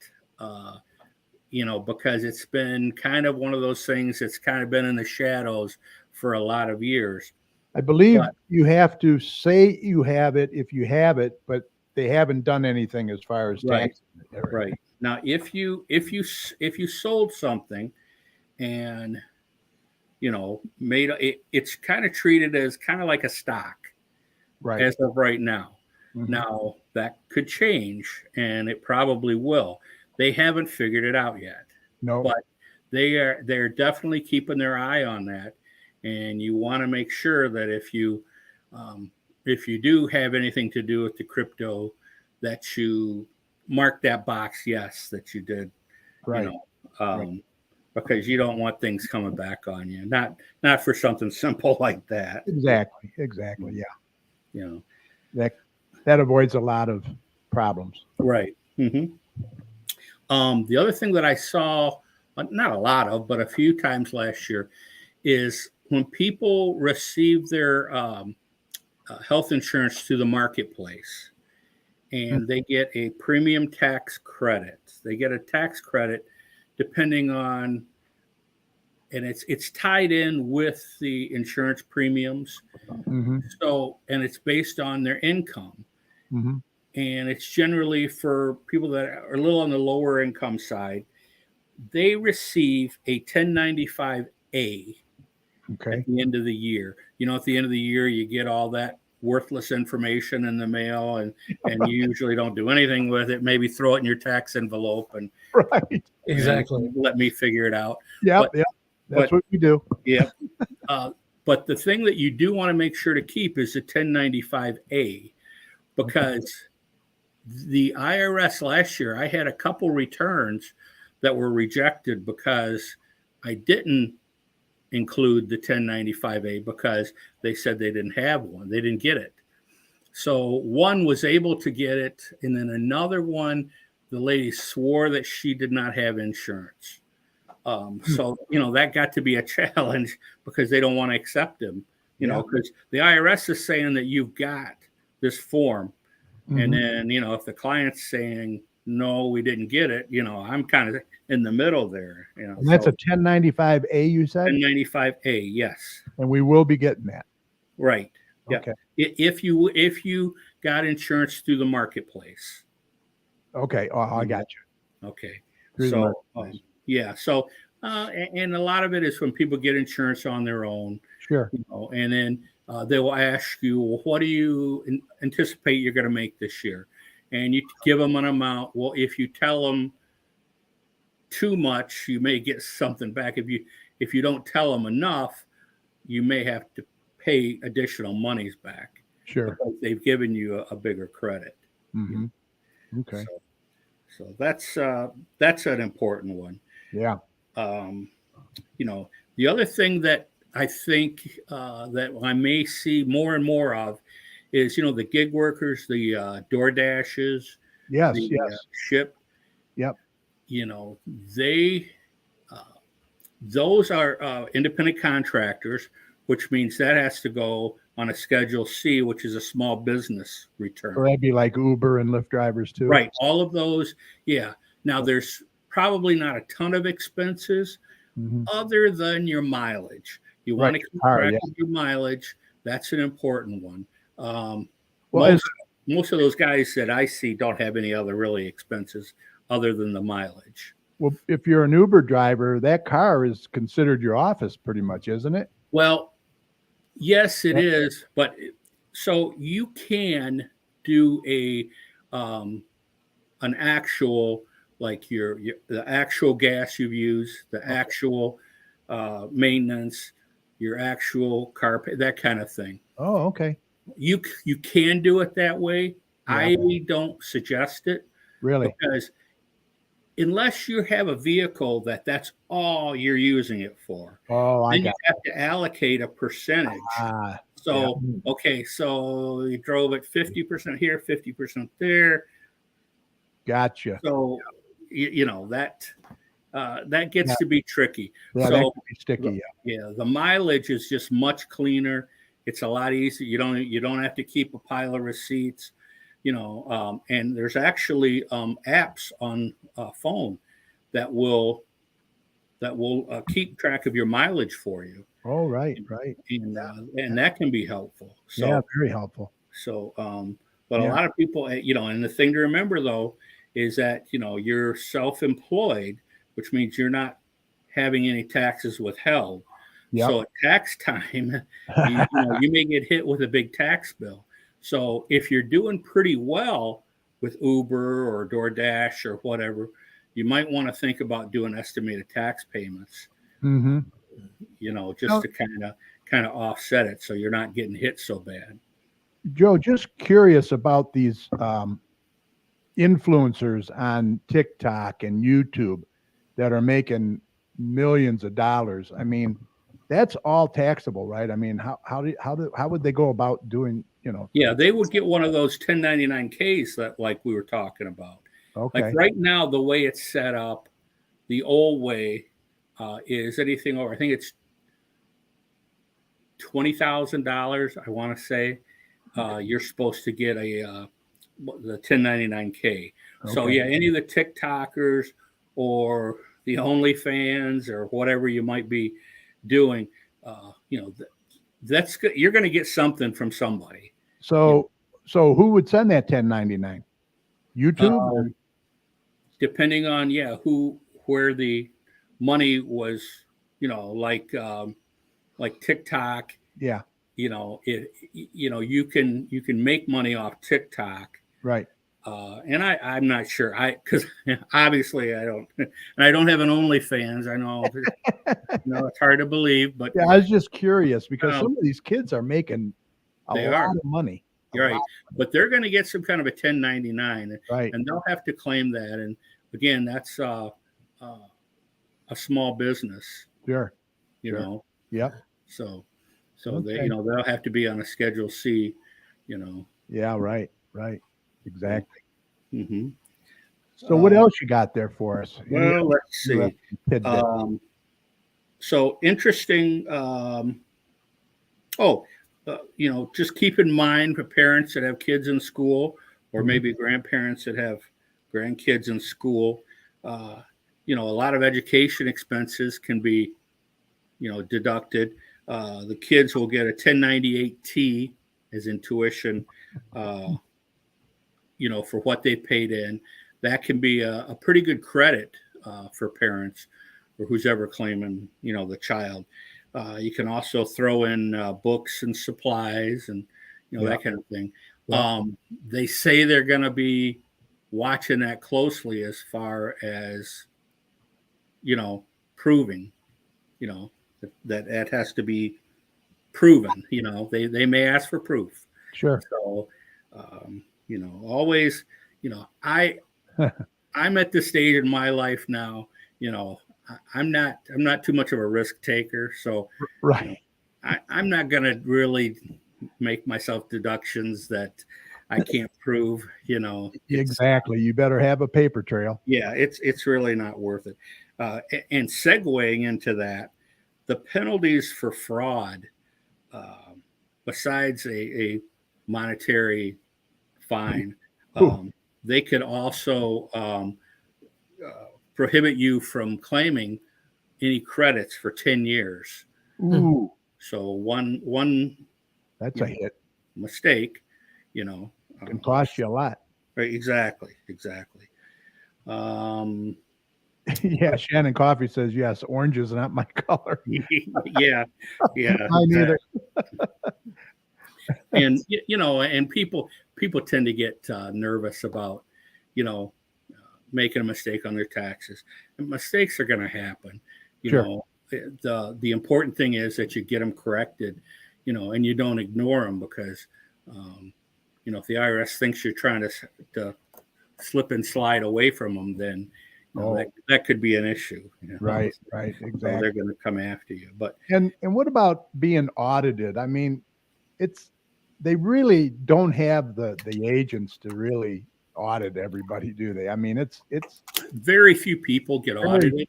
you know, because it's been kind of one of those things that's kind of been in the shadows for a lot of years. I believe you have to say you have it if you have it, but they haven't done anything as far as tax. Right. Now, if you sold something and, you know, made it's kind of treated as kind of like a stock, right, as of right now. Mm-hmm. Now that could change, and it probably will. They haven't figured it out yet. No, but they're definitely keeping their eye on that, and you want to make sure that if you do have anything to do with the crypto, that you mark that box yes that you did, right. You know, right. Because you don't want things coming back on you. Not for something simple like that. Exactly. Yeah. You know, that avoids a lot of problems. Right. Mm-hmm. The other thing that I saw, not a lot of, but a few times last year, is when people receive their health insurance through the marketplace and they get a premium tax credit. They get a tax credit depending on, and it's tied in with the insurance premiums. Mm-hmm. So, and it's based on their income. Mm-hmm. And it's generally for people that are a little on the lower income side. They receive a 1095A at the end of the year. You know, at the end of the year, you get all that worthless information in the mail, and you usually don't do anything with it. Maybe throw it in your tax envelope and right. Exactly. let me figure it out. Yeah, that's what we do. Yeah. But the thing that you do want to make sure to keep is the 1095A, because the IRS last year, I had a couple returns that were rejected because I didn't include the 1095A because they said they didn't have one. They didn't get it. So one was able to get it. And then another one, the lady swore that she did not have insurance. So, you know, that got to be a challenge because they don't want to accept them, you know, because the IRS is saying that you've got this form. Mm-hmm. And then, you know, if the client's saying, no, we didn't get it, you know, I'm kind of in the middle there. You know, and that's a 1095A, you said? 1095A, yes. And we will be getting that. Right. Yeah. Okay. If you got insurance through the marketplace. Okay. Oh, I got you. Okay. Through so, yeah. So, and a lot of it is when people get insurance on their own. Sure. You know, and then they will ask you, well, what do you anticipate you're going to make this year? And you give them an amount. Well, if you tell them too much, you may get something back. If you don't tell them enough, you may have to pay additional monies back. Sure. Because they've given you a bigger credit. Mm-hmm. Okay. So that's an important one. Yeah. You know, the other thing that I think that I may see more and more of is, you know, the gig workers, the door dashes, yes, ship. Yep. You know, those are independent contractors, which means that has to go on a Schedule C, which is a small business return. Or that'd be like Uber and Lyft drivers too. Right. All of those. Yeah. Now there's probably not a ton of expenses other than your mileage. You want to keep track of your mileage. That's an important one. Most of those guys that I see don't have any other really expenses other than the mileage. Well, if you're an Uber driver, that car is considered your office pretty much, isn't it? Well, Yes, it Yep. is. But so you can do an actual, like the actual gas you've used, the actual maintenance, your actual carpet, that kind of thing. Oh, okay. You can do it that way. Yeah. I don't suggest it Really? because unless you have a vehicle that's all you're using it for, Oh, I then you got have to allocate a percentage. yeah. So, okay, so you drove it 50% here, 50% there. Gotcha. So, you know, that gets Yeah. to be tricky. Yeah, that So, could be sticky. yeah, the mileage is just much cleaner. It's a lot easier. You don't have to keep a pile of receipts, and there's actually apps on phone that will keep track of your mileage for you, Oh, right. and that can be helpful. Yeah, So very helpful. but a Yeah. lot of people, and the thing to remember though is that you're self-employed, which means you're not having any taxes withheld. Yep. So at tax time, you may get hit with a big tax bill. So if you're doing pretty well with Uber or DoorDash or whatever, you might want to think about doing estimated tax payments, Mm-hmm. just to kind of offset it so you're not getting hit so bad. Joe, just curious about these influencers on TikTok and YouTube that are making millions of dollars. I mean, that's all taxable, right? I mean, how would they go about doing, Yeah, they would get one of those 1099Ks that like we were talking about. Okay. Like right now, the way it's set up, the old way is anything over, I think it's $20,000, I want to say, you're supposed to get the 1099K. So Okay. yeah, any of the TikTokers or the OnlyFans or whatever you might be doing, that's good. You're going to get something from somebody. So who would send that 1099? YouTube? Depending on where the money was, like TikTok. Yeah. You can make money off TikTok. Right. And I'm not sure. Because obviously I don't, and I don't have an OnlyFans. I know, it's hard to believe, but yeah, I was just curious because some of these kids are making a lot of money. You're right, but they're going to get some kind of a 1099, right? And they'll have to claim that. And again, that's a small business. Sure. Yep. So okay. they'll have to be on a Schedule C. Yeah. Right. Exactly. Mm-hmm. So what else you got there for us? Well, let's see. So interesting. Just keep in mind for parents that have kids in school, or maybe grandparents that have grandkids in school. A lot of education expenses can be, deducted. The kids will get a 1098T as in tuition, for what they paid in. That can be a pretty good credit for parents or who's ever claiming, the child. You can also throw in books and supplies and, that kind of thing. Yeah. They say they're going to be watching that closely as far as, proving, that has to be proven. They may ask for proof. Sure. So, always, I'm at this stage in my life now, I'm not too much of a risk taker. So right. I'm not going to really make myself deductions that I can't prove, Exactly. You better have a paper trail. Yeah, it's really not worth it. And segueing into that, the penalties for fraud, besides a monetary fine, they could also prohibit you from claiming any credits for 10 years. Ooh. So one that's a hit. Mistake, can cost you a lot. Right, exactly. Yeah, Shannon Coffee says yes. Orange is not my color. Yeah, yeah. Mine neither. And and people tend to get nervous about, making a mistake on their taxes. And mistakes are going to happen. Sure. The important thing is that you get them corrected, and you don't ignore them because, if the IRS thinks you're trying to slip and slide away from them, then that could be an issue. Right, So exactly. they're going to come after you. But and what about being audited? I mean, they really don't have the agents to really audit everybody, do they? I mean, it's very few people get audited.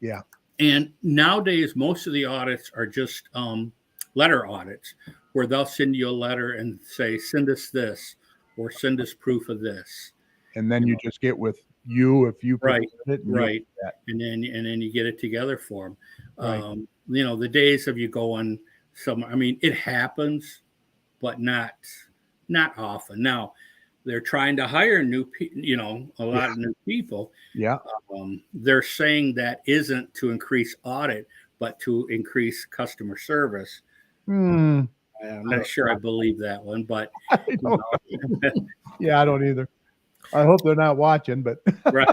Yeah. And nowadays, most of the audits are just letter audits, where they'll send you a letter and say, "Send us this," or "Send us proof of this." And then you just get with you if you right, it and right, and then you get it together for them. Right. The days of you going somewhere. I mean, it happens, but not often. Now, they're trying to hire a lot of new people. Yeah. They're saying that isn't to increase audit, but to increase customer service. I'm not sure I believe that one, but I don't yeah, I don't either. I hope they're not watching, but right.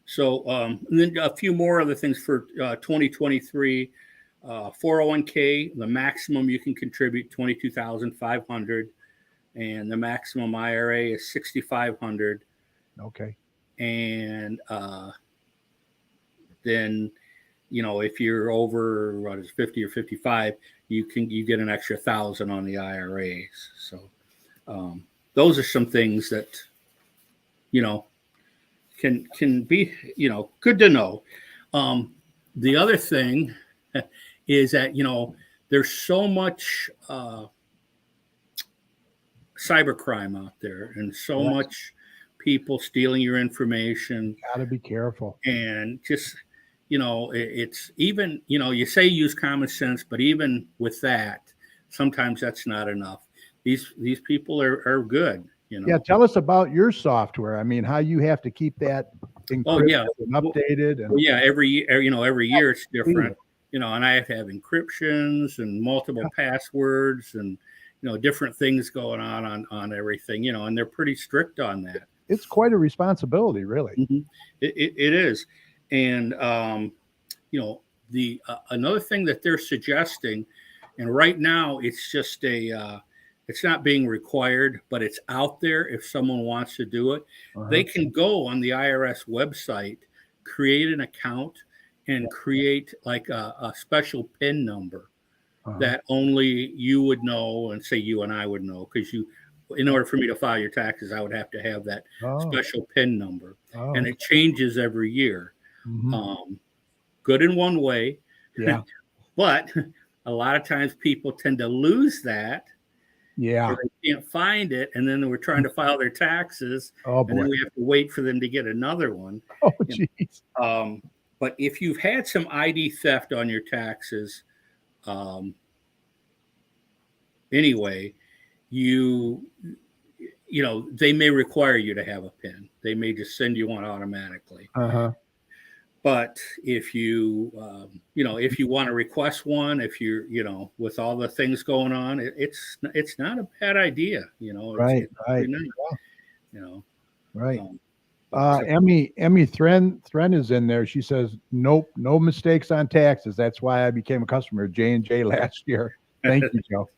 So and then a few more other things for 2023. 401k, the maximum you can contribute $22,500, and the maximum IRA is $6,500. Okay. And then, if you're over 50 or 55, you get an extra 1,000 on the IRAs. So those are some things that can be good to know. The other thing is that there's so much cybercrime out there, and so much people stealing your information. Gotta be careful. And just it's even you say use common sense, but even with that, sometimes that's not enough. These people are good. Yeah, tell us about your software. I mean, how you have to keep that encrypted and updated. And every year it's different. And I have to have encryptions and multiple passwords and different things going on everything. And they're pretty strict on that. It's quite a responsibility, really. Mm-hmm. It is. And the another thing that they're suggesting, and right now it's just it's not being required, but it's out there if someone wants to do it. They can go on the IRS website, create an account, and create like a special PIN number that only you would know, and say you and I would know, because in order for me to file your taxes, I would have to have that special PIN number, and it changes every year. Good in one way, but a lot of times people tend to lose that. Yeah, they can't find it, and then we're trying to file their taxes, and then we have to wait for them to get another one. Oh, geez. But if you've had some ID theft on your taxes, anyway, they may require you to have a PIN. They may just send you one automatically. But if you, if you want to request one, if you're, with all the things going on, it's not a bad idea. Right. Right. Emmy Thren is in there. She says, nope, no mistakes on taxes. That's why I became a customer of J&J last year. Thank you, Joe.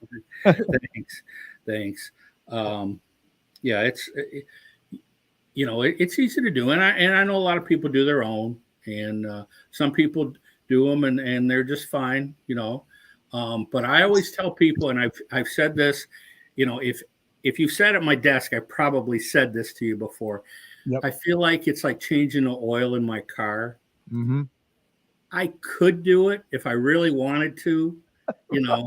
Thanks. Yeah, it's easy to do, and I know a lot of people do their own. And some people do them and they're just fine, but I always tell people, and I've said this, if you sat at my desk, I probably said this to you before. Yep. I feel like it's like changing the oil in my car. Mm-hmm. I could do it if I really wanted to, but I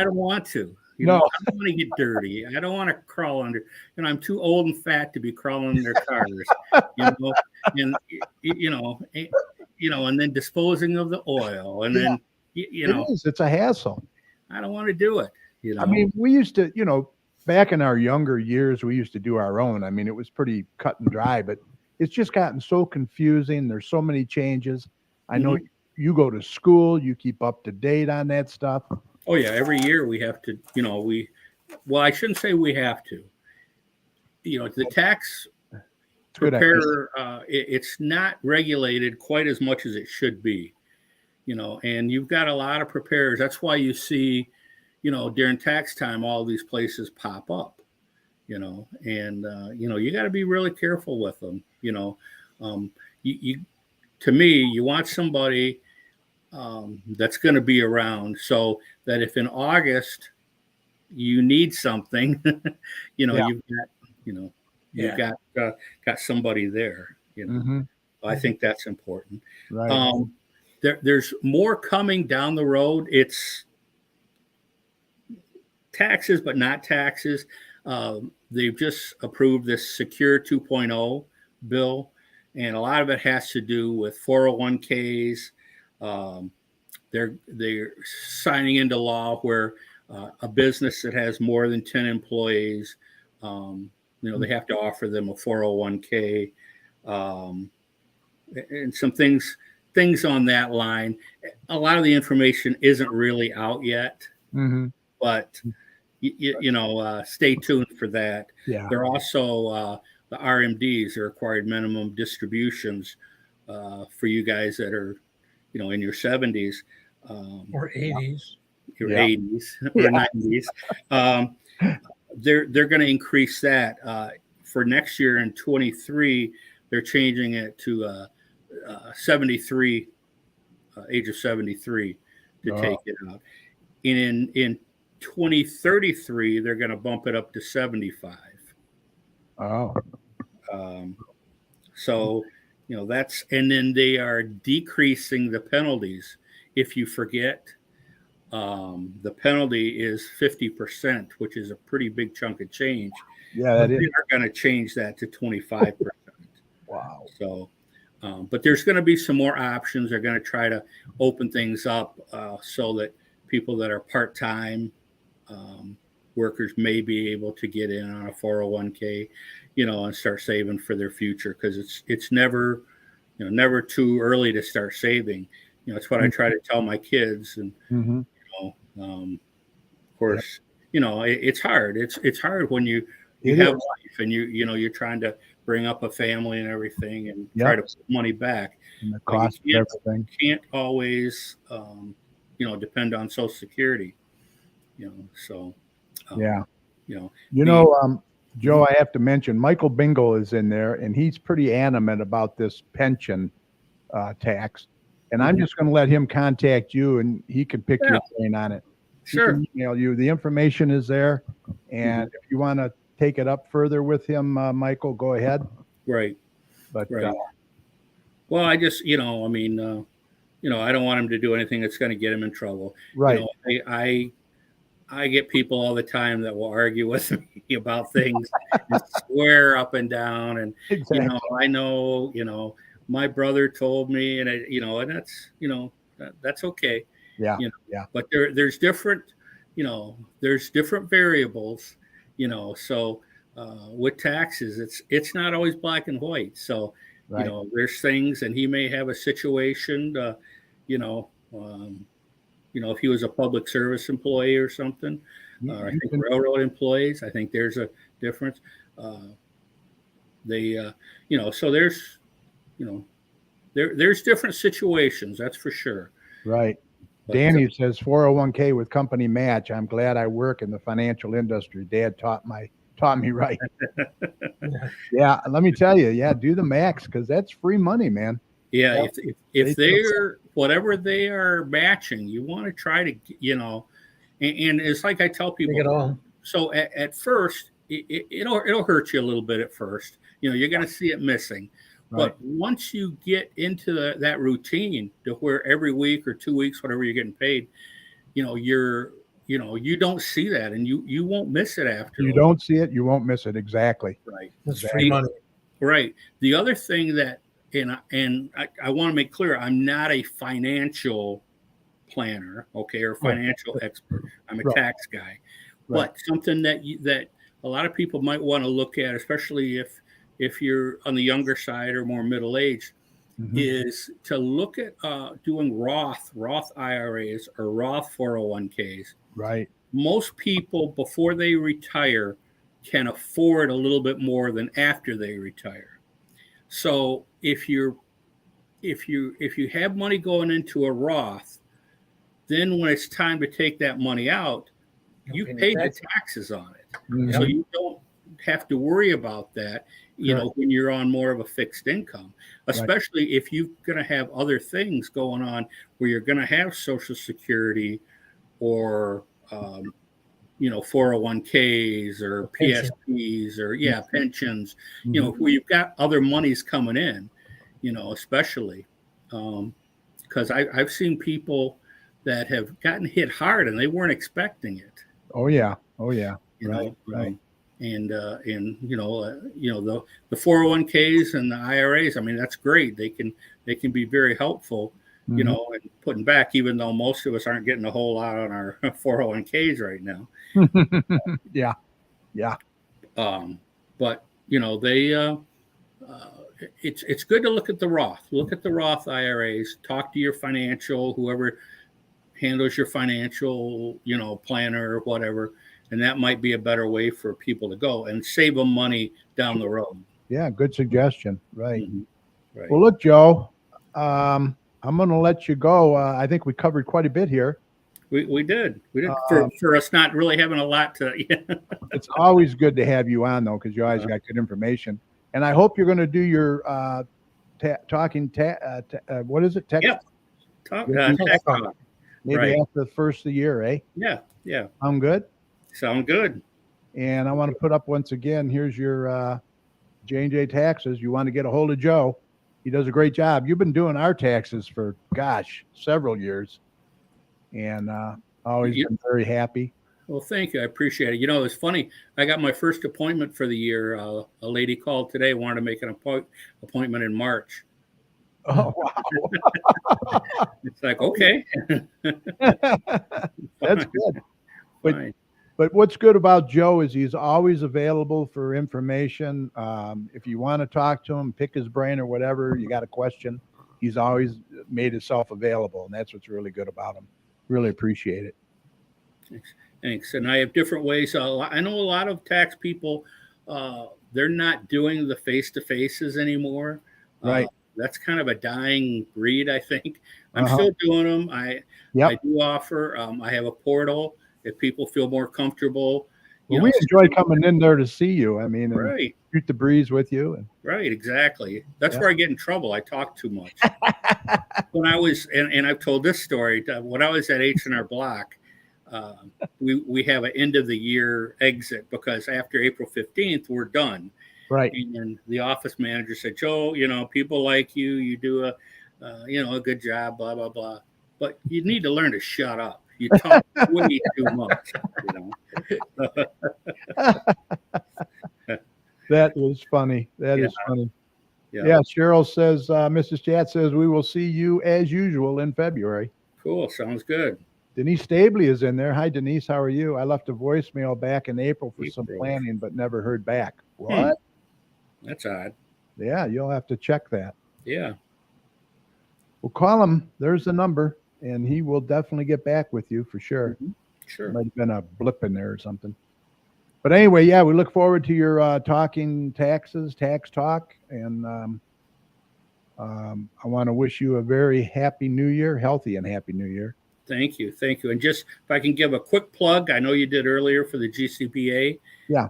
don't want to. No. I don't want to get dirty. I don't want to crawl under. I'm too old and fat to be crawling under cars. And and then disposing of the oil, and then it's a hassle. I don't want to do it. I mean, we used to, back in our younger years, we used to do our own. I mean, it was pretty cut and dry, but it's just gotten so confusing. There's so many changes. I know you go to school, you keep up to date on that stuff. Oh yeah, every year we have to, well, I shouldn't say we have to. The tax preparer, it's not regulated quite as much as it should be, and you've got a lot of preparers. That's why you see, during tax time, all these places pop up, and you got to be really careful with them. To me, you want somebody that's going to be around, so that if in August you need something, you've got somebody there. I think that's important. Right. There's more coming down the road. It's taxes, but not taxes. They've just approved this Secure 2.0 bill, and a lot of it has to do with 401ks. They're signing into law where a business that has more than 10 employees, they have to offer them a 401k, and some things on that line. A lot of the information isn't really out yet, but stay tuned for that. Yeah. They're also the RMDs, the required minimum distributions, for you guys that are, in your 70s or 80s. Your 80s or 90s. They're going to increase that for next year in 23. They're changing it to 73, age of 73 to take it out. In 2033, they're going to bump it up to 75. Oh. So, that's, and then they are decreasing the penalties. If you forget, the penalty is 50%, which is a pretty big chunk of change. Yeah, that is. They're going to change that to 25%. Wow. So, but there's going to be some more options. They're going to try to open things up so that people that are part-time workers may be able to get in on a 401k, and start saving for their future, because it's never, never too early to start saving. It's what I try to tell my kids, and of course, it's hard. It's hard when you have life and you're trying to bring up a family and everything, and try to put money back. And the cost of everything. You can't always, depend on Social Security. So. Joe, I have to mention Michael Bingle is in there, and he's pretty animate about this pension tax. And I'm just going to let him contact you, and he can pick your brain on it. Sure. He can email you. The information is there, and if you want to take it up further with him, Michael, go ahead. Right. But well, I just, I don't want him to do anything that's going to get him in trouble. Right. I get people all the time that will argue with me about things and swear up and down. And, I know, my brother told me, and and that's, that's okay. Yeah. But there's different, there's different variables, so with taxes, it's not always black and white. So, there's things, and he may have a situation, if he was a public service employee or something, I think railroad employees, I think there's a difference. So there's, there's different situations, that's for sure. Right. But, Danny says 401k with company match. I'm glad I work in the financial industry. Dad taught me right. Yeah. Let me tell you, do the max, because that's free money, man. Yeah, if they're whatever they are matching, you want to try to, and it's like I tell people. So at first, it'll hurt you a little bit at first. You're going to see it missing, but once you get into that routine to where every week or 2 weeks, whatever you're getting paid, you don't see that, and you won't miss it after. You don't see it, you won't miss it. Exactly. Right. That's free money. Right. The other thing that. And I want to make clear, I'm not a financial planner, or financial expert. I'm a tax guy, but something that a lot of people might want to look at, especially if if you're on the younger side or more middle aged, is to look at doing Roth IRAs or Roth 401ks. Right. Most people before they retire can afford a little bit more than after they retire. So if you have money going into a Roth, then when it's time to take that money out, you paid the taxes on it. So you don't have to worry about that, when you're on more of a fixed income, especially if you're going to have other things going on where you're going to have Social Security or, 401ks or PSPs or pensions, where you've got other monies coming in, especially because I've seen people that have gotten hit hard and they weren't expecting it. Oh yeah. Right. And the 401ks and the IRAs, I mean, that's great. They can be very helpful, and putting back, even though most of us aren't getting a whole lot on our 401ks right now. Yeah. But they it's good to look at the Roth IRAs, talk to your whoever handles your financial, planner or whatever. And that might be a better way for people to go and save them money down the road. Yeah, good suggestion. Right. Right. Well, look, Joe, I'm going to let you go. I think we covered quite a bit here. We did for us not really having a lot to. It's always good to have you on, though, because you always got good information. And I hope you're going to do your what is it? Tech Talk. Maybe after the first of the year, eh? Yeah. Sound good? Sound good. And I want to put up once again, here's your J&J Taxes. You want to get a hold of Joe. He does a great job. You've been doing our taxes for, several years. And always been very happy. Well, thank you. I appreciate it. It's funny. I got my first appointment for the year. A lady called today, wanted to make an appointment in March. Oh, wow. It's like, okay. That's good. But what's good about Joe is he's always available for information. If you want to talk to him, pick his brain or whatever, you got a question, he's always made himself available. And that's what's really good about him. Really appreciate it. Thanks. And I have different ways. I know a lot of tax people, they're not doing the face-to-faces anymore. Right. That's kind of a dying breed, I think. I'm still doing them. I do offer. I have a portal if people feel more comfortable. We enjoy coming in there to see you. I mean, right. Shoot the breeze with you. Right, exactly. That's where I get in trouble. I talk too much. When I was, and I've told this story, when I was at H&R Block, we have an end of the year exit because after April 15th, we're done. Right. And the office manager said, Joe, people like you do a good job, blah, blah, blah. But you need to learn to shut up. You talk way too much, That is funny. That is funny. Yeah. Cheryl says, Mrs. Chat says, we will see you as usual in February. Cool. Sounds good. Denise Stabley is in there. Hi, Denise. How are you? I left a voicemail back in April for some planning, but never heard back. What? That's odd. Yeah, you'll have to check that. Yeah. Well, call him. There's the number, and he will definitely get back with you for sure. Sure. Might have been a blip in there or something. But anyway, we look forward to your talking taxes, tax talk, and I want to wish you a very happy New Year, healthy and happy New Year. Thank you. And just if I can give a quick plug, I know you did earlier for the GCBA. Yeah.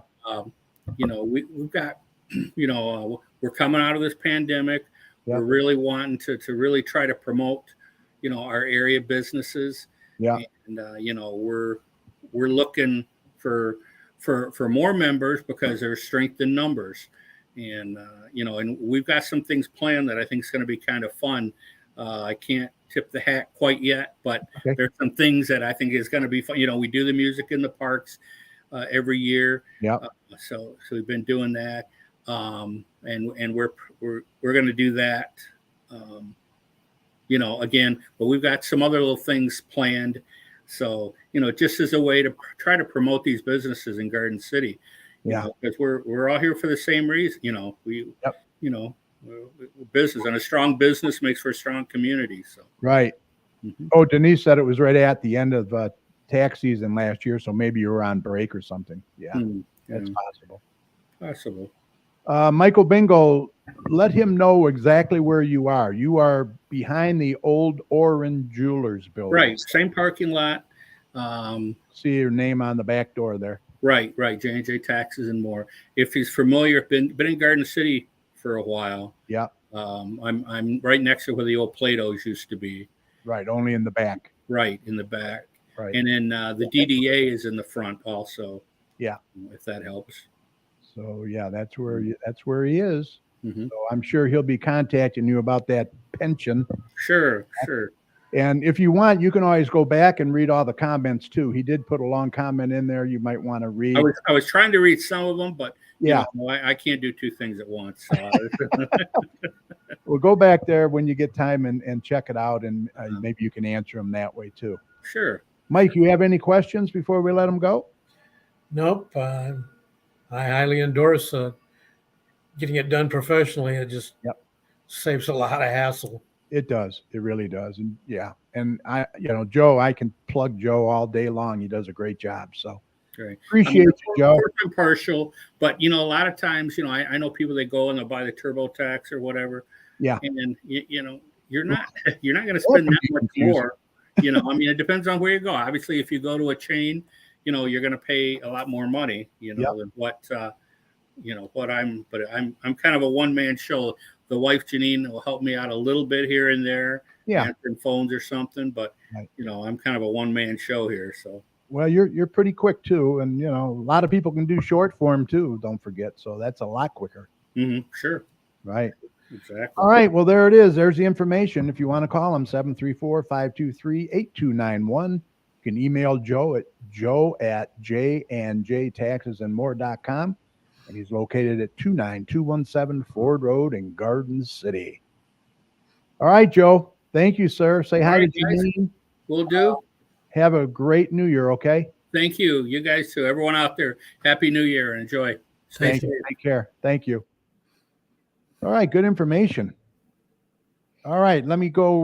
We've got, we're coming out of this pandemic. Yeah. We're really wanting to really try to promote, our area businesses. Yeah. And we're looking for more members because there's strength in numbers, and and we've got some things planned that I think is going to be kind of fun. I can't tip the hat quite yet, but there's some things that I think is going to be fun. We do the music in the parks every year. Yeah. So we've been doing that, and we're going to do that. Again, but we've got some other little things planned. So, just as a way to try to promote these businesses in Garden City, Yeah. Because we're all here for the same reason. We, Yep. we're business, and a strong business makes for a strong community. So Right. Mhm. Oh, Denise said it was right at the end of tax season last year, so maybe you were on break or something. Yeah, that's Yeah, possible. possible. Michael Bingo, let him know exactly where you are. You are behind the old Orange Jewelers building. Right, same parking lot. See your name on the back door there. Right. J&J Taxes and More. If he's familiar, been in Garden City for a while. Yeah. I'm right next to where the old Plato's used to be. Right, only in the back. Right, in the back. Right. And then the DDA is in the front also. Yeah. If that helps. So yeah, that's where he is. Mhm. So I'm sure he'll be contacting you about that pension. Sure. And if you want, you can always go back and read all the comments too. He did put a long comment in there. You might want to read. I was trying to read some of them, but yeah, I can't do two things at once. So. Well, go back there when you get time and check it out, and maybe you can answer them that way too. Sure. Mike, you have any questions before we let him go? Nope. I highly endorse getting it done professionally. It just saves a lot of hassle. It does. It really does. And yeah. And Joe, I can plug Joe all day long. He does a great job. So appreciate you, Joe. I'm partial, but a lot of times, I know people that go and they'll buy the TurboTax or whatever. Yeah. And you're not going to spend that much more. It depends on where you go. Obviously, if you go to a chain, you're going to pay a lot more money, than what I'm kind of a one-man show. The wife Janine will help me out a little bit here and there, answering phones or something, but I'm kind of a one-man show here. So well, you're pretty quick too, and a lot of people can do short form too. Don't forget, so that's a lot quicker. Mm-hmm. Sure. Right. Exactly. All right. Well, there it is. There's the information. If you want to call them, 734-523-8291. You can email Joe at joe@jandjtaxesandmore.com. And he's located at 29217 Ford Road in Garden City. All right, Joe. Thank you, sir. Say hi to Janine. Will do. Have a great New Year, okay? Thank you. You guys too. Everyone out there, Happy New Year and enjoy. Thank you. Take care. Thank you. All right, good information. All right, let me go.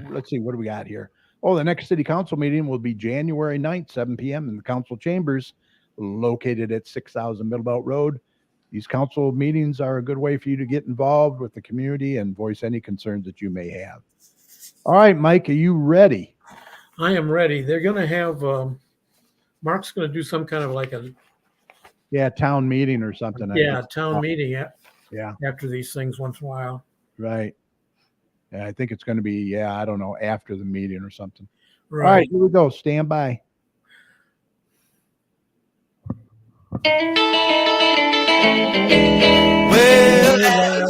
Let's see, what do we got here? Oh, the next city council meeting will be January 9th, 7 p.m. in the council chambers located at 6000 Middlebelt Road. These council meetings are a good way for you to get involved with the community and voice any concerns that you may have. All right, Mike, are you ready? I am ready. They're going to have, Mark's going to do some kind of like a town meeting or something. Town meeting. Yeah. After these things once in a while. Right. And I think it's going to be, I don't know, after the meeting or something. Right. All right, here we go. Stand by. Well,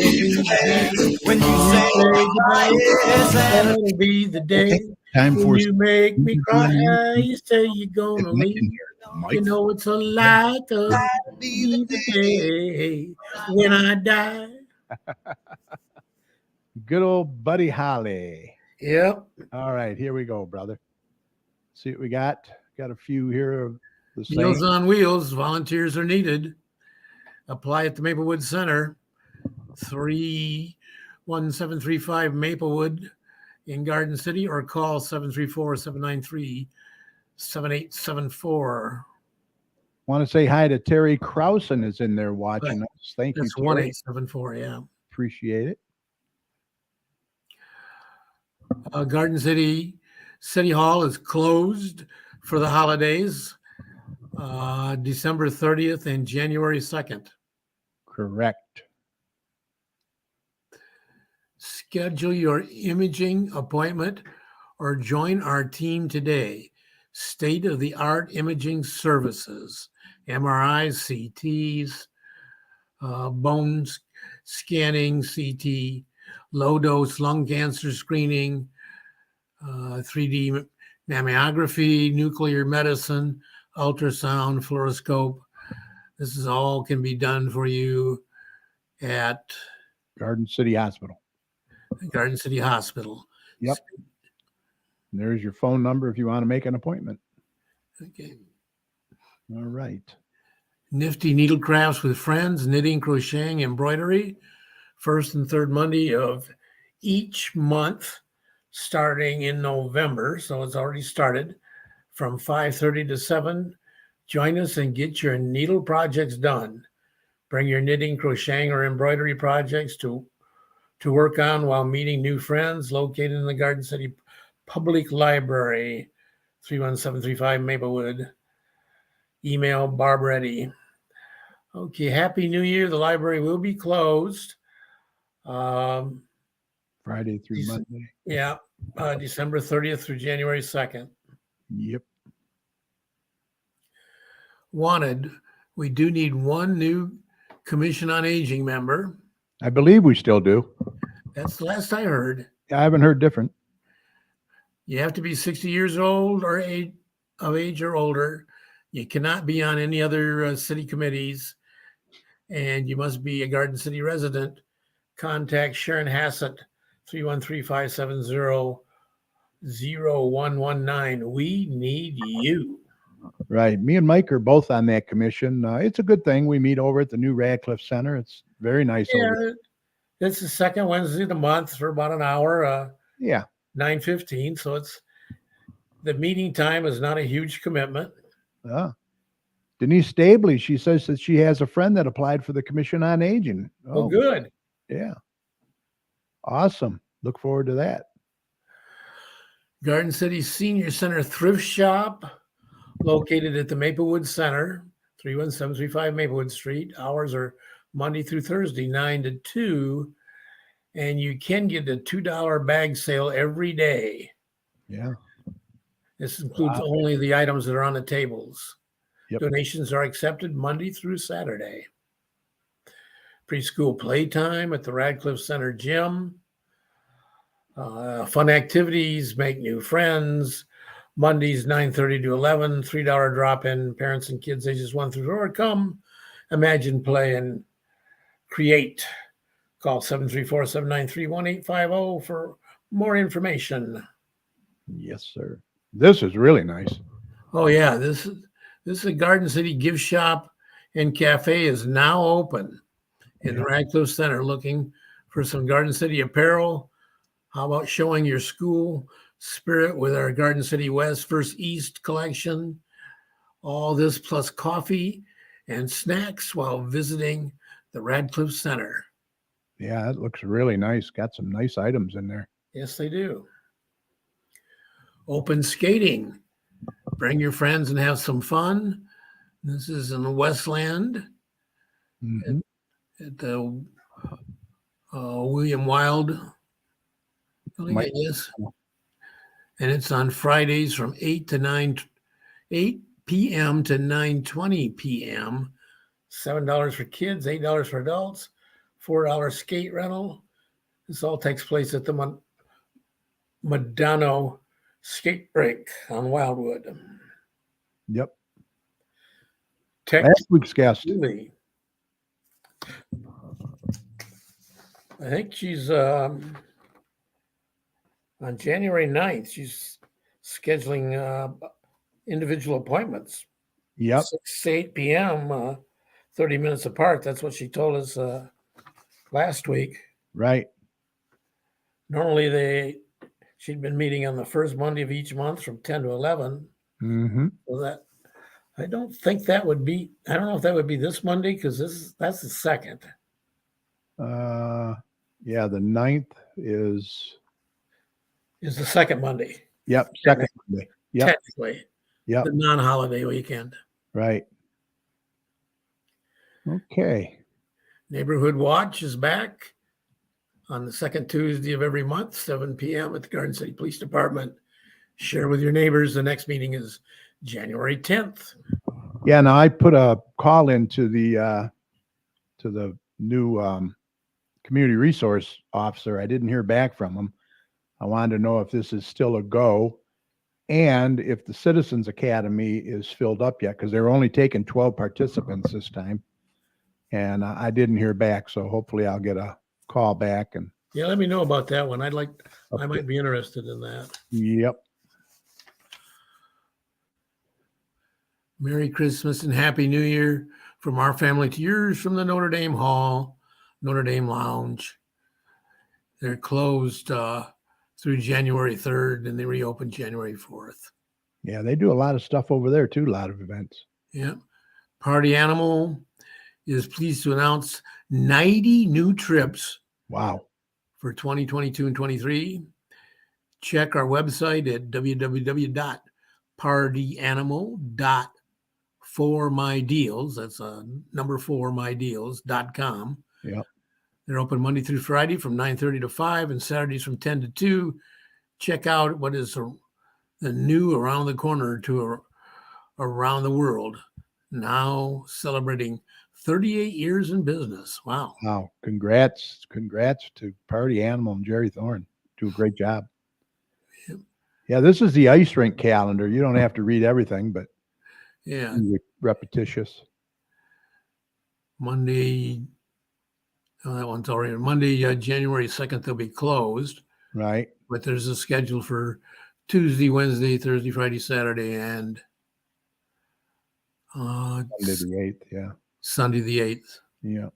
when you say goodbye, that'll be the day. Time for you make me cry. You say you're gonna leave. You know it's a lie. Be the day when I die. Good old Buddy Holly. Yep. All right, here we go, brother. See what we got. Got a few here of the same. Meals on Wheels. Volunteers are needed. Apply at the Maplewood Center, 31735 Maplewood in Garden City, or call 734-793-7874. Want to say hi to Terry Krausen is in there watching us. Thank you. That's 1874. Yeah. Appreciate it. Garden City Hall is closed for the holidays, December 30th and January 2nd. Correct. Schedule your imaging appointment or join our team today. State-of-the-art imaging services, MRIs, CTs, bone scanning, CT, low-dose lung cancer screening, 3D mammography, nuclear medicine, ultrasound, fluoroscope. This is all can be done for you at Garden City Hospital. Garden City Hospital. Yep. And there's your phone number if you want to make an appointment. Okay. All right. Nifty needle crafts with friends, knitting, crocheting, embroidery. First and third Monday of each month, starting in November. So it's already started from 5:30 to 7. Join us and get your needle projects done. Bring your knitting, crocheting, or embroidery projects to work on while meeting new friends. Located in the Garden City Public Library, 31735 Maplewood. Email Barb Reddy. Okay, Happy New Year. The library will be closed. Friday through Dec- Monday. Yeah, December 30th through January 2nd. Yep. Wanted, we do need one new Commission on Aging member. I believe we still do. That's the last I heard. I haven't heard different. You have to be 60 years old or of age or older. You cannot be on any other city committees, and you must be a Garden City resident. Contact Sharon Hassett, 313-570-0119. We need you. Right. Me and Mike are both on that commission. It's a good thing. We meet over at the new Radcliffe Center. It's very nice over there. It's the second Wednesday of the month for about an hour. Yeah. 9:15. So the meeting time is not a huge commitment. Denise Stabley, she says that she has a friend that applied for the Commission on Aging. Oh, good. Yeah. Awesome. Look forward to that. Garden City Senior Center Thrift Shop, located at the Maplewood Center, 31735 Maplewood Street. Hours are Monday through Thursday, 9 to 2. And you can get a $2 bag sale every day. Yeah. This includes only the items that are on the tables. Yep. Donations are accepted Monday through Saturday. Preschool playtime at the Radcliffe Center gym. Fun activities, make new friends. Mondays, 9:30 to 11, $3 drop-in. Parents and kids ages 1 through 4 come. Imagine, play, and create. Call 734-793-1850 for more information. Yes, sir. This is really nice. Oh, yeah. This is a Garden City gift shop and cafe is now open in the Radcliffe Center. Looking for some Garden City apparel? How about showing your school spirit with our Garden City West First East collection? All this plus coffee and snacks while visiting the Radcliffe Center. Yeah, it looks really nice. Got some nice items in there. Yes, they do. Open skating. Bring your friends and have some fun. This is in the Westland at the William Wild building, I guess. And it's on Fridays from 8 p.m. to 9:20 p.m. $7 for kids, $8 for adults, $4 skate rental. This all takes place at the Madonna skate rink on Wildwood. Yep. Text Last week's guest. Julie. I think she's on January 9th. She's scheduling individual appointments. Yep. 6 to 8 p.m., 30 minutes apart. That's what she told us last week. Right. Normally she'd been meeting on the first Monday of each month from 10 to 11. Mm-hmm. So I don't think that would be, I don't know if that would be this Monday because that's the second. Yeah, the 9th is the second Monday. Yep, second Monday. Yep. Technically. Yep. The non-holiday weekend. Right. Okay. Neighborhood Watch is back on the second Tuesday of every month, 7 p.m. at the Garden City Police Department. Share with your neighbors. The next meeting is January 10th. Yeah, now I put a call into the new community resource officer. I didn't hear back from him. I wanted to know if this is still a go and if the Citizens Academy is filled up yet, because they're only taking 12 participants this time. And I didn't hear back, so hopefully I'll get a call back. And yeah, let me know about that one. I might be interested in that. Yep. Merry Christmas and Happy New Year From our family to yours, from the Notre Dame Hall, Notre Dame Lounge. They're closed through January 3rd, and they reopen January 4th. Yeah, they do a lot of stuff over there too, a lot of events. Yeah. Party Animal is pleased to announce 90 new trips Wow. for 2022 and 23. Check our website at www.partyanimal.formydeals. That's number 4mydeals.com. Yep. They're open Monday through Friday from 9:30 to 5 and Saturdays from 10 to 2. Check out what is the new around the corner to around the world. Now celebrating 38 years in business. Wow. Wow. Congrats to Party Animal and Jerry Thorne. Do a great job. Yep. Yeah, this is the ice rink calendar. You don't have to read everything, but Yeah. repetitious. Monday, that one's already Monday, January 2nd, they'll be closed. Right. But there's a schedule for Tuesday, Wednesday, Thursday, Friday, Saturday, and Sunday the 8th. Yeah. Sunday the 8th. Yeah.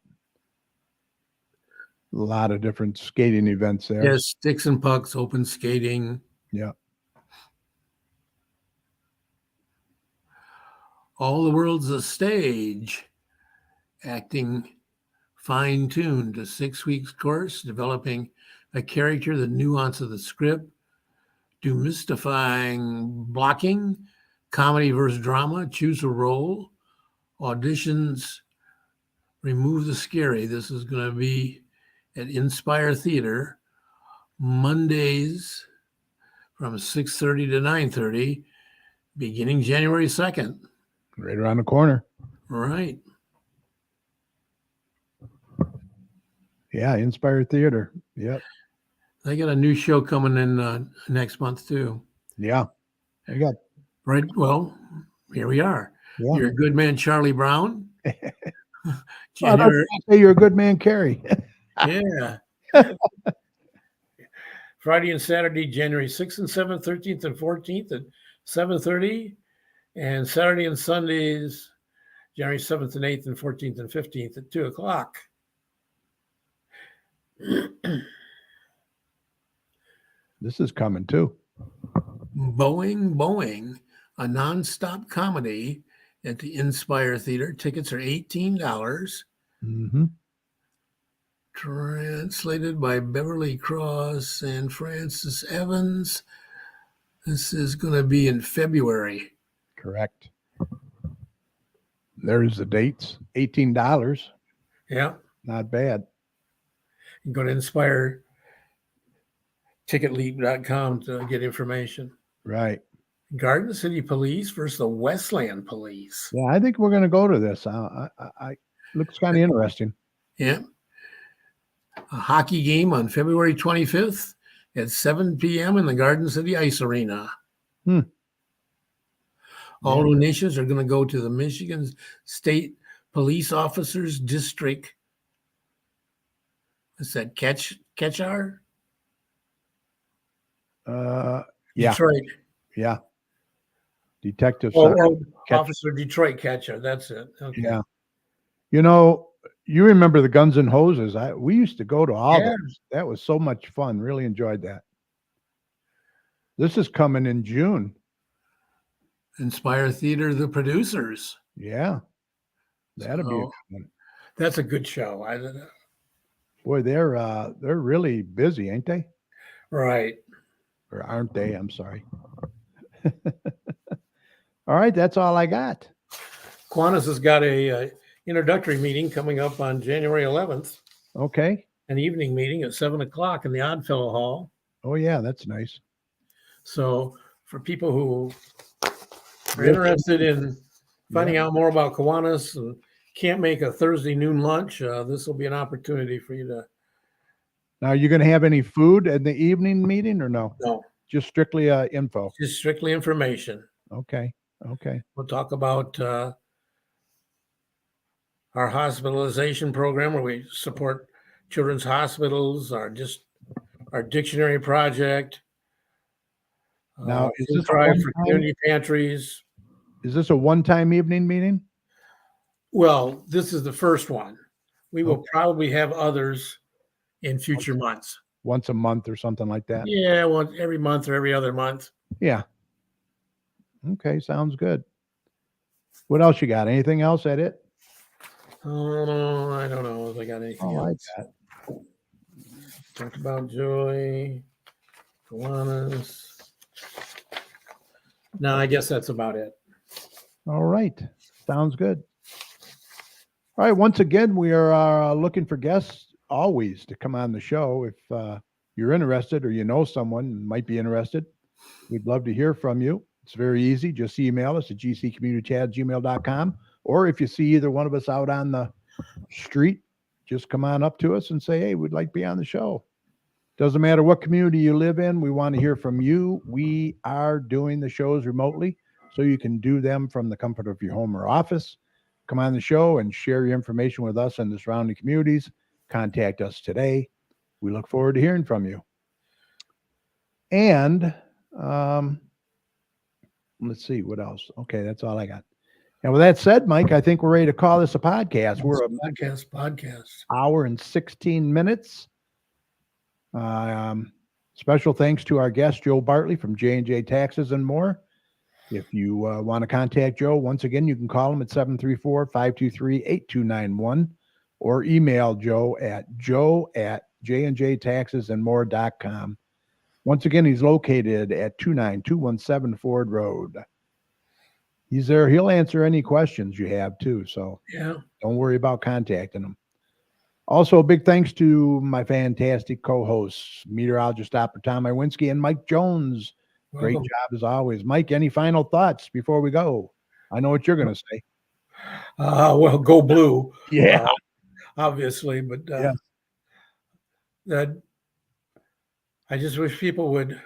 A lot of different skating events there. Yes, sticks and pucks, open skating. Yeah. All the world's a stage. Acting fine-tuned, a 6 weeks course, developing a character, the nuance of the script, demystifying blocking, comedy versus drama, choose a role, auditions, remove the scary. This is going to be at Inspire Theater, Mondays from 6:30 to 9:30, beginning January 2nd. Right around the corner. Right. Yeah, Inspire Theater. Yep. They got a new show coming in next month too. Yeah. I got Right. Well, here we are. yeah. You're a good man, Charlie Brown. I January, say you're a good man, Carrie. yeah. Friday and Saturday, January 6th and 7th, 13th and 14th at 7:30. And Saturday and Sundays, January 7th and 8th and 14th and 15th at 2 o'clock. This is coming too. Boeing, a nonstop comedy at the Inspire Theater. Tickets are $18. Mm-hmm. Translated by Beverly Cross and Francis Evans. This is going to be in February. Correct. There's the dates. $18. Yeah. Not bad. You go to inspireticketleap.com to get information. Right. Garden City Police versus the Westland Police. Yeah, I think we're going to go to this. I looks kind of interesting. Yeah. A hockey game on February 25th at 7 p.m. in the Garden City Ice Arena. All donations are going to go to the Michigan State Police Officers District. Is that Ketchar? Yeah. Detroit. Yeah. Detective. Officer Detroit Ketchar. That's it. Okay. Yeah. You know, you remember the Guns and Hoses. We used to go to all those. That was so much fun. Really enjoyed that. This is coming in June. Inspire Theater, the producers. Yeah. That'll be a good one. That's a good show. Boy, they're really busy, ain't they? Right. Or aren't they? I'm sorry. All right, that's all I got. Kiwanis has got a introductory meeting coming up on January 11th. Okay. An evening meeting at 7 o'clock in the Oddfellow Hall. Oh, yeah, that's nice. So for people who are interested in finding out more about Kiwanis and can't make a Thursday noon lunch, this will be an opportunity for you to. Now, are you going to have any food at the evening meeting or no? No. Just strictly info. Just strictly information. Okay. Okay. We'll talk about our hospitalization program where we support children's hospitals, our dictionary project. Now, is food this drive for community pantries? Is this a one-time evening meeting? Well, this is the first one. We will probably have others in future months. Once a month or something like that. Yeah, well, every month or every other month. Yeah. Okay, sounds good. What else you got? Anything else at it? Oh, I don't know if I got anything Oh, I else. got. Talk about joy, Kiwanis. No, I guess that's about it. All right. Sounds good. All right. Once again, we are looking for guests always to come on the show. If you're interested or you know someone who might be interested, we'd love to hear from you. It's very easy. Just email us at gcommunitychat@gmail.com. Or if you see either one of us out on the street, just come on up to us and say, hey, we'd like to be on the show. Doesn't matter what community you live in. We want to hear from you. We are doing the shows remotely, so you can do them from the comfort of your home or office. Come on the show and share your information with us and the surrounding communities. Contact us today. We look forward to hearing from you. And let's see what else. Okay, that's all I got. And with that said, Mike, I think we're ready to call this a podcast. We're a podcast. hour and 16 minutes. Special thanks to our guest, Joe Bartley from J&J Taxes and More. If you want to contact Joe, once again, you can call him at 734-523-8291 or email Joe at joe@jnjtaxesandmore.com. Once again, he's located at 29217 Ford Road. He's there. He'll answer any questions you have too. So Yeah. don't worry about contacting him. Also, a big thanks to my fantastic co-hosts, meteorologist Dr. Tom Iwinski and Mike Jones. Great Welcome. job as always. Mike, any final thoughts before we go? I know what you're going to say. Well, go blue. Yeah. Obviously, but Yeah. that I just wish people would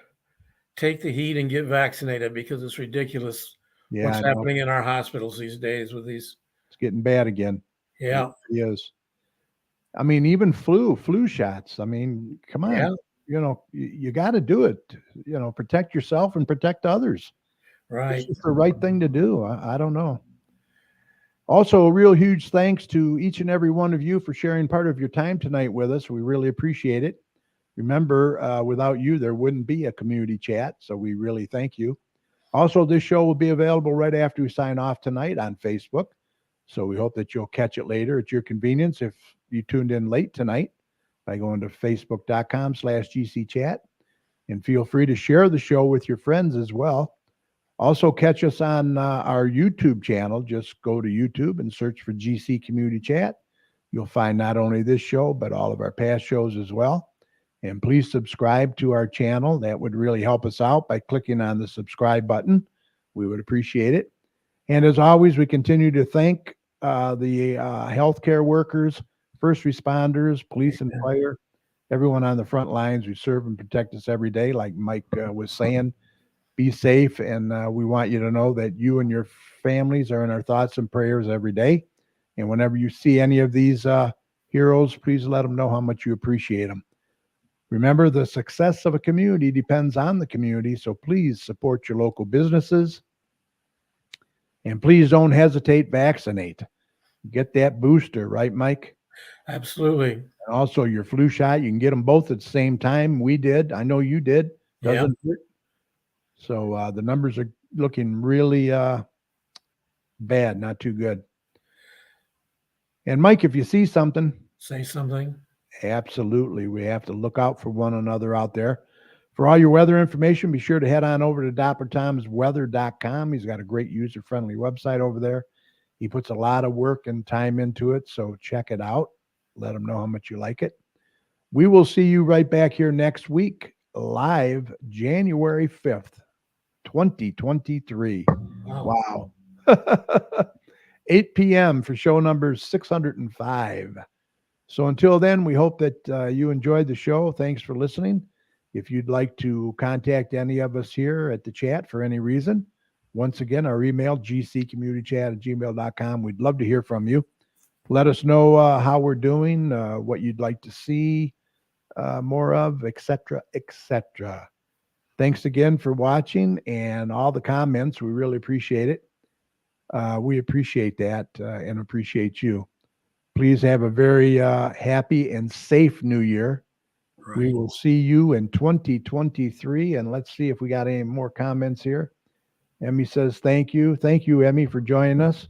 take the heat and get vaccinated because it's ridiculous Yeah, what's I know. happening in our hospitals these days with these. It's getting bad again. Yeah. It is. I mean, even flu shots. I mean, come on. Yeah. You know, you got to do it. You know, protect yourself and protect others. Right. It's the right thing to do. I don't know. Also, a real huge thanks to each and every one of you for sharing part of your time tonight with us. We really appreciate it. Remember, without you, there wouldn't be a community chat. So we really thank you. Also, this show will be available right after we sign off tonight on Facebook. So we hope that you'll catch it later at your convenience if you tuned in late tonight by going to facebook.com/GCChat. And feel free to share the show with your friends as well. Also, catch us on our YouTube channel. Just go to YouTube and search for GC Community Chat. You'll find not only this show, but all of our past shows as well. And please subscribe to our channel. That would really help us out by clicking on the subscribe button. We would appreciate it. And as always, we continue to thank the healthcare workers, first responders, police and fire, everyone on the front lines who serve and protect us every day. Like Mike was saying, be safe. And we want you to know that you and your families are in our thoughts and prayers every day. And whenever you see any of these heroes, please let them know how much you appreciate them. Remember, the success of a community depends on the community, so please support your local businesses. And please don't hesitate, vaccinate. Get that booster, right, Mike? Absolutely. And also your flu shot, you can get them both at the same time. We did. I know you did. Doesn't hurt. So the numbers are looking really bad, not too good. And Mike, if you see something, say something. Absolutely. We have to look out for one another out there. For all your weather information, be sure to head on over to DrTomsWeather.com. He's got a great user-friendly website over there. He puts a lot of work and time into it, so check it out. Let him know how much you like it. We will see you right back here next week, live January 5th, 2023. Wow. 8 p.m. for show number 605. So until then, we hope that you enjoyed the show. Thanks for listening. If you'd like to contact any of us here at the chat for any reason, once again, our email, gcommunitychat@gmail.com. We'd love to hear from you. Let us know how we're doing, what you'd like to see more of, etc., etc. Thanks again for watching and all the comments. We really appreciate it. We appreciate that and appreciate you. Please have a very happy and safe new year. We Right. will see you in 2023. And let's see if we got any more comments here. Emmy says, thank you. Thank you, Emmy, for joining us.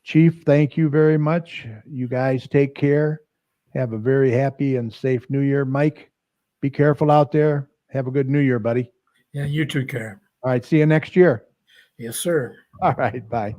Chief, thank you very much. You guys take care. Have a very happy and safe new year. Mike, be careful out there. Have a good new year, buddy. Yeah, you too, Karen. All right. See you next year. Yes, sir. All right. Bye.